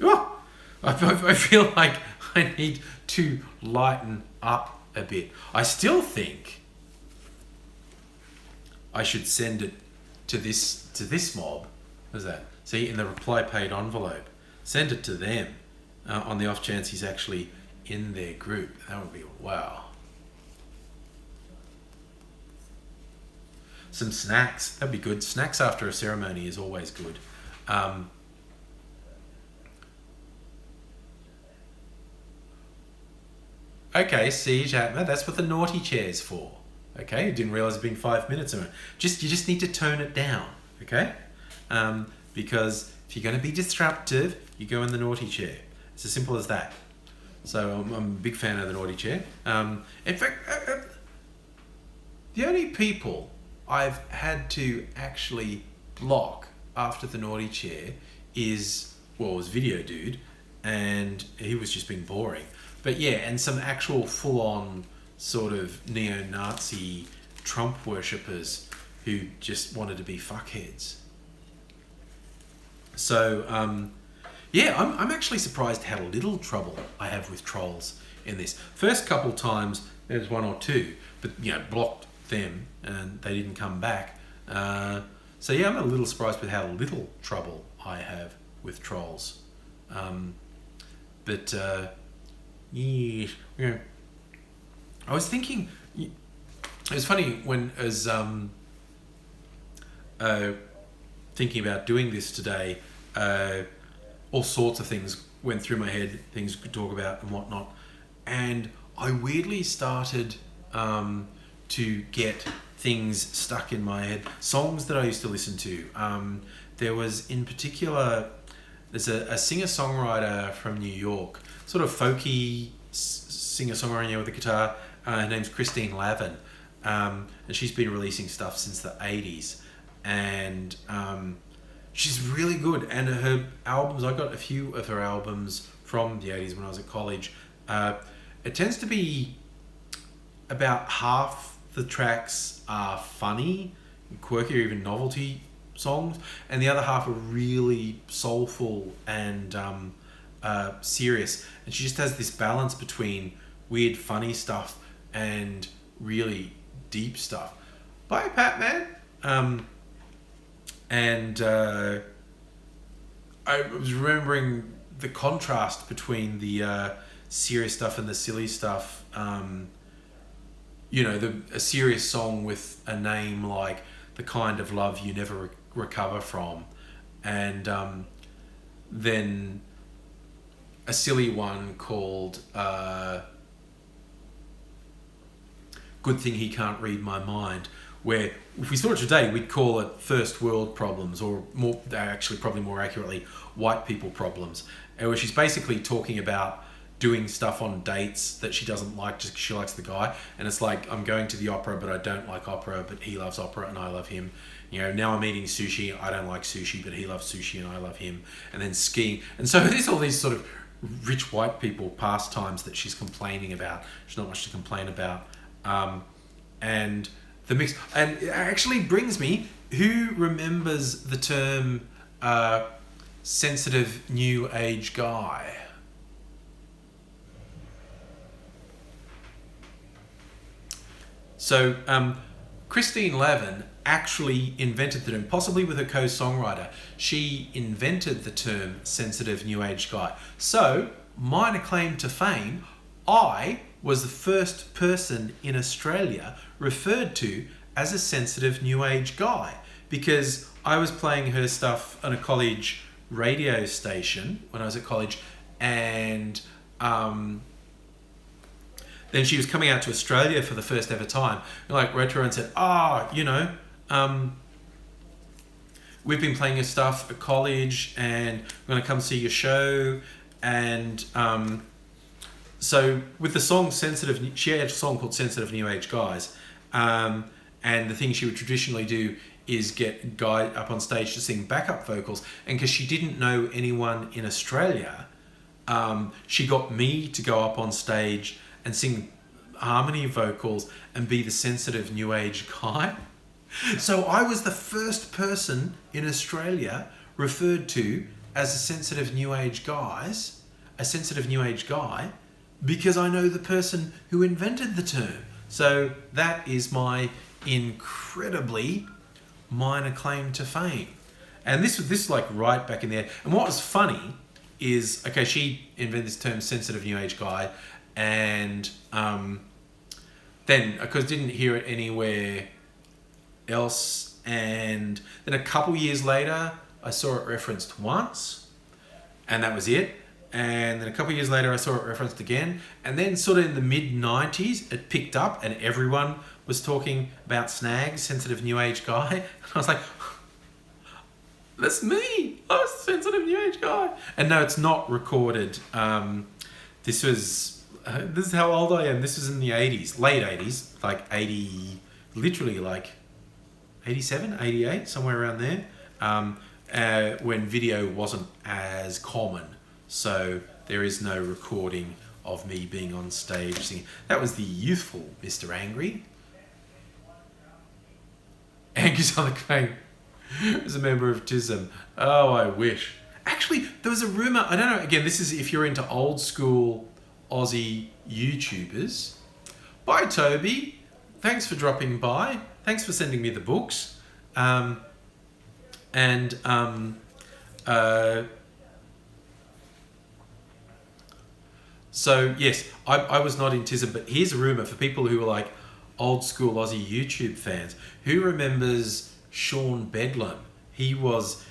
Oh, I feel like I need to lighten up a bit. I still think I should send it to this mob. What's that? See, in the reply paid envelope. Send it to them on the off chance he's actually in their group. That would be wow. Some snacks. That'd be good. Snacks after a ceremony is always good. Okay, Siege Atma, that's what the naughty chair's for. Okay, you didn't realise it'd been 5 minutes of it. You just need to tone it down, okay? Because if you're going to be disruptive, you go in the naughty chair. It's as simple as that. So I'm a big fan of the naughty chair. In fact, the only people I've had to actually block after the naughty chair was Video Dude, and he was just being boring. But yeah, and some actual full-on sort of neo-Nazi Trump worshippers who just wanted to be fuckheads. So, yeah, I'm actually surprised how little trouble I have with trolls in this. First couple times, there's one or two, but, blocked them and they didn't come back. So, yeah, I'm a little surprised with how little trouble I have with trolls. Yeah. I was thinking, it was funny when I was thinking about doing this today, all sorts of things went through my head, things we could talk about and whatnot, and I weirdly started to get things stuck in my head, songs that I used to listen to. There was in particular, there's a singer-songwriter from New York, sort of folky singer-songwriter with a guitar. Her name's Christine Lavin, and she's been releasing stuff since the 80s, and she's really good. And her albums, I got a few of her albums from the 80s when I was at college. It tends to be about half the tracks are funny, quirky, or even novelty songs, and the other half are really soulful and serious. And she just has this balance between weird, funny stuff and really deep stuff. Bye, Pat Man. And I was remembering the contrast between the serious stuff and the silly stuff. A serious song with a name like The Kind of Love You Never Recover From, and then a silly one called Good Thing He Can't Read My Mind, where if we saw it today, we'd call it first world problems, or more, actually probably more accurately, white people problems, where she's basically talking about doing stuff on dates that she doesn't like just because she likes the guy. And it's like, I'm going to the opera, but I don't like opera, but he loves opera and I love him. Now I'm eating sushi, I don't like sushi, but he loves sushi and I love him. And then skiing. And so there's all these sort of rich white people pastimes that she's complaining about. There's not much to complain about. And the mix, and it actually brings me, who remembers the term sensitive new age guy? So Christine Lavin actually invented the term, possibly with her co-songwriter. She invented the term sensitive new age guy. So, minor claim to fame, I was the first person in Australia referred to as a sensitive new age guy, because I was playing her stuff on a college radio station when I was at college, and then she was coming out to Australia for the first ever time. And wrote to her and said, we've been playing your stuff at college and we're going to come see your show. And so with the song Sensitive, she had a song called Sensitive New Age Guys. And the thing she would traditionally do is get a guy up on stage to sing backup vocals. And because she didn't know anyone in Australia, she got me to go up on stage and sing harmony vocals and be the sensitive new age guy. So I was the first person in Australia referred to as a sensitive new age guy, because I know the person who invented the term. So that is my incredibly minor claim to fame. And this like right back in there. And what was funny is, okay, she invented this term sensitive new age guy, and then, because didn't hear it anywhere else, and then a couple years later I saw it referenced once, and that was it. And then a couple years later I saw it referenced again, and then sort of in the mid-90s it picked up and everyone was talking about Snag, sensitive new age guy, and I was like, that's me, I was a sensitive new age guy. And no, it's not recorded. This is how old I am. This was in the 80s, late 80s, like 80, literally like 87, 88, somewhere around there, when video wasn't as common. So there is no recording of me being on stage singing. That was the youthful Mr. Angry. Angry's on the crane. As a member of TISM. Oh, I wish. Actually, there was a rumor, I don't know, again, this is if you're into old school Aussie YouTubers. Bye, Toby. Thanks for dropping by. Thanks for sending me the books. So, yes, I was not in TISM, but here's a rumor for people who are like old school Aussie YouTube fans. Who remembers Sean Bedlam? He was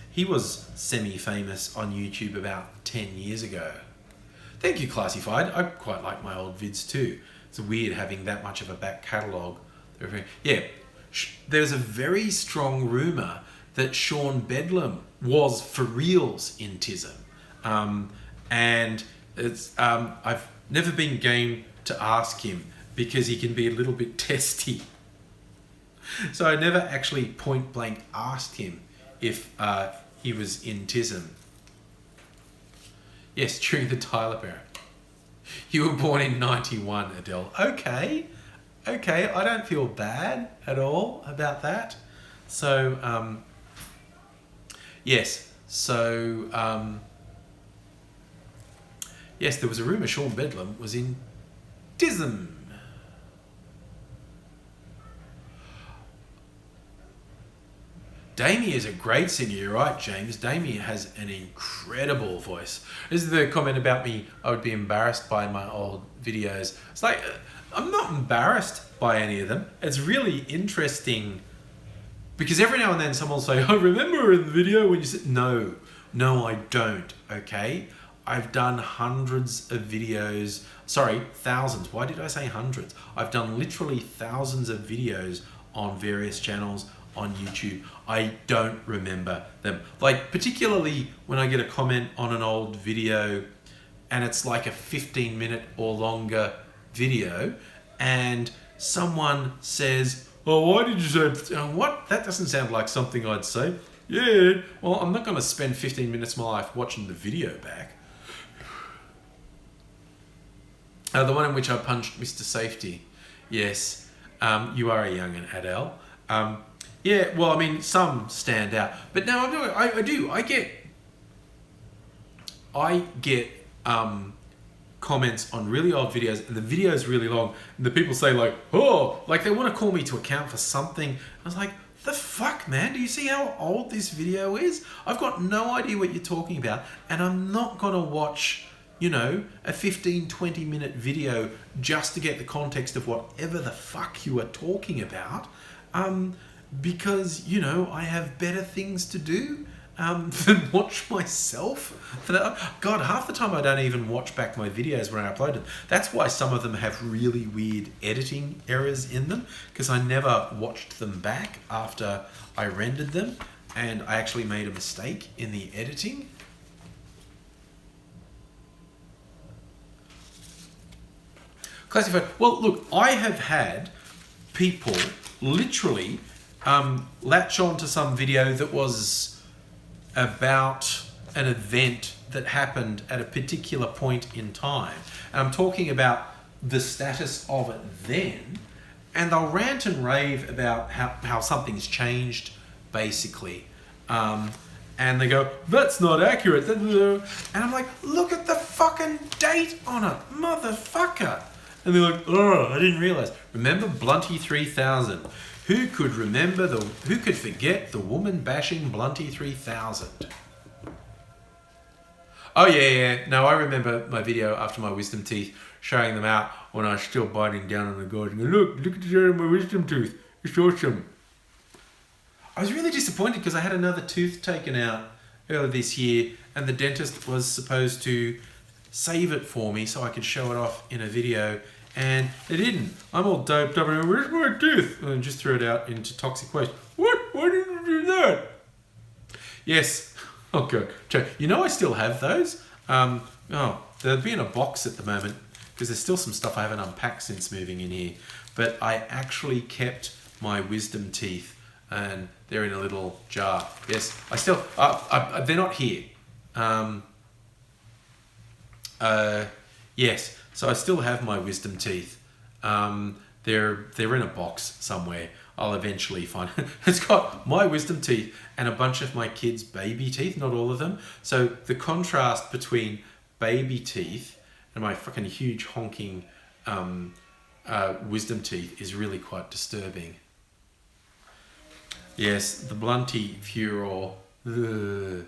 semi-famous on YouTube about 10 years ago. Thank you, Classified. I quite like my old vids too. It's weird having that much of a back catalogue. Yeah, there's a very strong rumour that Sean Bedlam was for reals in TISM. And it's I've never been game to ask him because he can be a little bit testy. So I never actually point blank asked him if he was in TISM. Yes, during the Tyler era. You were born in 91, Adele. Okay, I don't feel bad at all about that. So, yes, yes, there was a rumour Sean Bedlam was in TISM. Damien is a great singer, you're right, James. Damien has an incredible voice. This is the comment about me, I would be embarrassed by my old videos. It's like, I'm not embarrassed by any of them. It's really interesting because every now and then someone will say, I remember in the video when you said, no, I don't, okay? I've done hundreds of videos, sorry, thousands. Why did I say hundreds? I've done literally thousands of videos on various channels on YouTube. I don't remember them. Like, particularly when I get a comment on an old video and it's like a 15-minute or longer video and someone says, oh, why did you say, what? That doesn't sound like something I'd say. Yeah, well, I'm not going to spend 15 minutes of my life watching the video back. The one in which I punched Mr. Safety. Yes, you are a young'un, Adele. Yeah, well, I mean, some stand out, but no, I get comments on really old videos, and the video's really long, and the people say like, oh, like they want to call me to account for something. I was like, the fuck, man? Do you see how old this video is? I've got no idea what you're talking about, and I'm not gonna watch, you know, a 15-20 minute video just to get the context of whatever the fuck you are talking about. Because, you know, I have better things to do than watch myself. God, half the time I don't even watch back my videos when I upload them. That's why some of them have really weird editing errors in them, because I never watched them back after I rendered them, and I actually made a mistake in the editing. Classified. Well, look, I have had people literally latch on to some video that was about an event that happened at a particular point in time. And I'm talking about the status of it then, and they'll rant and rave about how something's changed, basically. And they go, that's not accurate. And I'm like, look at the fucking date on it, motherfucker. And they're like, oh, I didn't realize. Remember Blunty 3000? Who could forget the woman bashing Blunty 3000? Oh yeah. No, I remember my video after my wisdom teeth, showing them out when I was still biting down on the guard and go, look at the shade of my wisdom tooth. It's awesome. I was really disappointed because I had another tooth taken out earlier this year and the dentist was supposed to save it for me so I could show it off in a video, and they didn't. I'm all doped up and where's my tooth? And just threw it out into toxic waste. What? Why did you do that? Yes. Oh god. You know I still have those. They'll be in a box at the moment because there's still some stuff I haven't unpacked since moving in here. But I actually kept my wisdom teeth and they're in a little jar. Yes, I still, they're not here. Yes, so I still have my wisdom teeth. They're in a box somewhere. I'll eventually find it. It's got my wisdom teeth and a bunch of my kids' baby teeth, not all of them. So the contrast between baby teeth and my fucking huge honking wisdom teeth is really quite disturbing. Yes, the Blunty Furor. Ugh.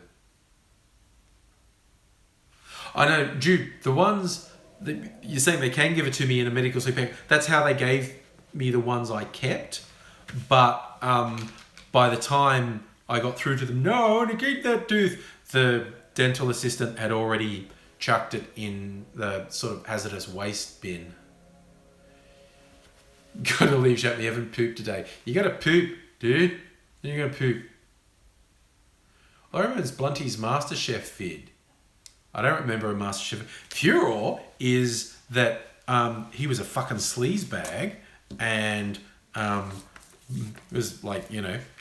I know, Jude, the ones that you're saying they can give it to me in a medical sleep bag, that's how they gave me the ones I kept. But by the time I got through to them, no, I want to keep that tooth, the dental assistant had already chucked it in the sort of hazardous waste bin. Gotta leave, Shep, you haven't pooped today. You gotta poop, dude. You're gonna poop. I remember it's Blunty's MasterChef vid. I don't remember a MasterChef. Furor is that he was a fucking sleazebag and was like,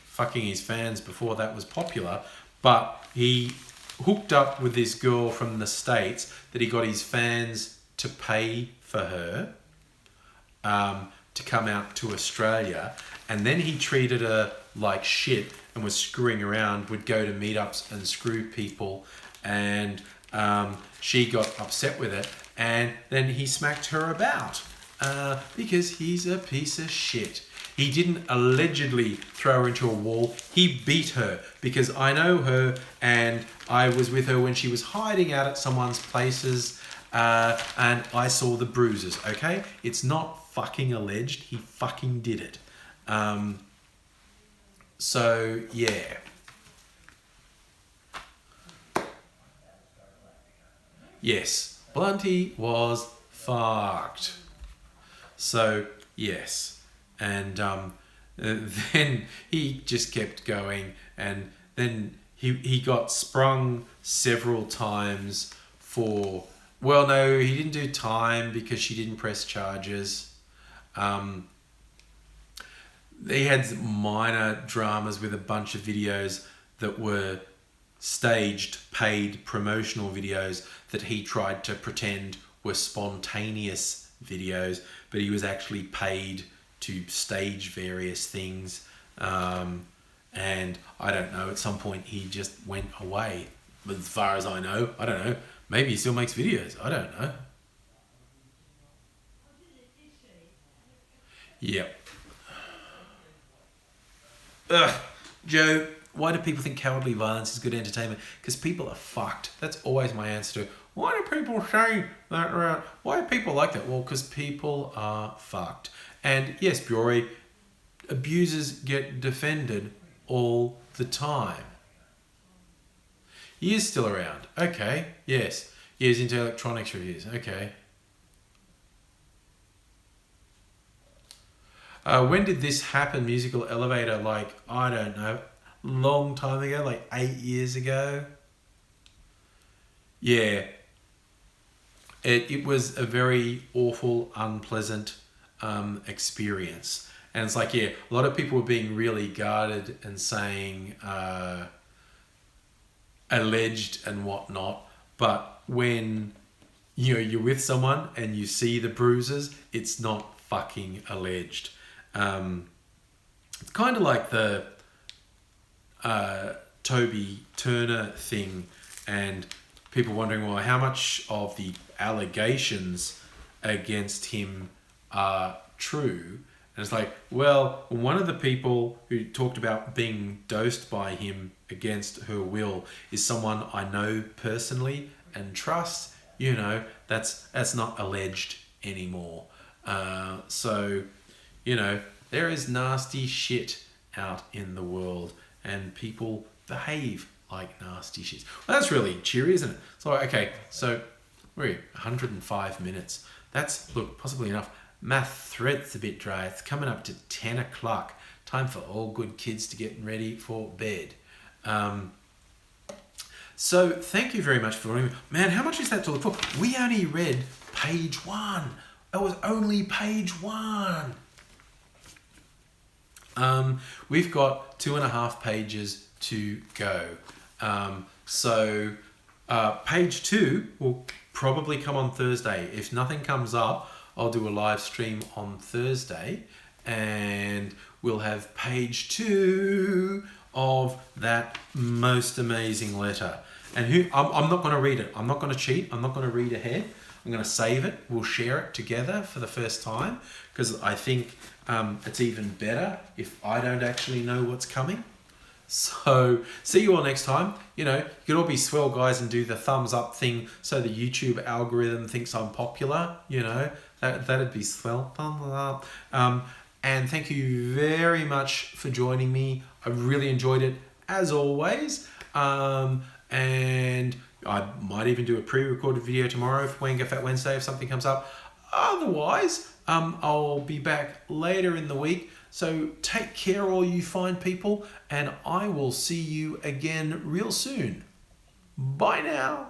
fucking his fans before that was popular. But he hooked up with this girl from the States that he got his fans to pay for her to come out to Australia. And then he treated her like shit and was screwing around, would go to meetups and screw people, and she got upset with it, and then he smacked her about because he's a piece of shit. He didn't allegedly throw her into a wall, he beat her, because I know her and I was with her when she was hiding out at someone's places and I saw the bruises, okay? It's not fucking alleged, he fucking did it. So, yeah. Yes, Blunty was fucked. So, yes. And then he just kept going, and then he got sprung several times for... Well, no, he didn't do time because she didn't press charges. He had minor dramas with a bunch of videos that were staged, paid promotional videos that he tried to pretend were spontaneous videos, but he was actually paid to stage various things. And I don't know, at some point he just went away. But as far as I know, I don't know. Maybe he still makes videos. I don't know. Yep. Ugh. Joe, why do people think cowardly violence is good entertainment? Because people are fucked. That's always my answer to, why do people say that? Why are people like that? Well, because people are fucked. And yes, Bury, abusers get defended all the time. He is still around. Okay, yes. He is into electronics reviews. Okay. When did this happen, Musical Elevator? Like, I don't know, long time ago, like 8 years ago. Yeah. It was a very awful, unpleasant experience. And it's like, yeah, a lot of people were being really guarded and saying, alleged and whatnot, but when you're with someone and you see the bruises, it's not fucking alleged. It's kind of like the Toby Turner thing, and people wondering, well, how much of the allegations against him are true? And it's like, well, one of the people who talked about being dosed by him against her will is someone I know personally and trust. That's not alleged anymore. So, there is nasty shit out in the world, and people behave like nasty shit. Well, that's really cheery, isn't it? So, okay, so we're 105 minutes. That's, look, possibly enough. Math thread's a bit dry. It's coming up to 10 o'clock. Time for all good kids to get ready for bed. So thank you very much for joining me. Man, how much is that to look for? We only read page 1. It was only page 1. We've got 2.5 pages to go. So page 2 will probably come on Thursday. If nothing comes up, I'll do a live stream on Thursday, and we'll have page 2 of that most amazing letter. And I'm not going to read it. I'm not going to cheat. I'm not going to read ahead. I'm going to save it. We'll share it together for the first time, because I think it's even better if I don't actually know what's coming. So see you all next time. You could all be swell guys and do the thumbs up thing so the YouTube algorithm thinks I'm popular. That'd be swell. Thumbs up. And thank you very much for joining me. I really enjoyed it, as always. And I might even do a pre-recorded video tomorrow for Wanga Fat Wednesday if something comes up. Otherwise, I'll be back later in the week. So take care, all you fine people, and I will see you again real soon. Bye now.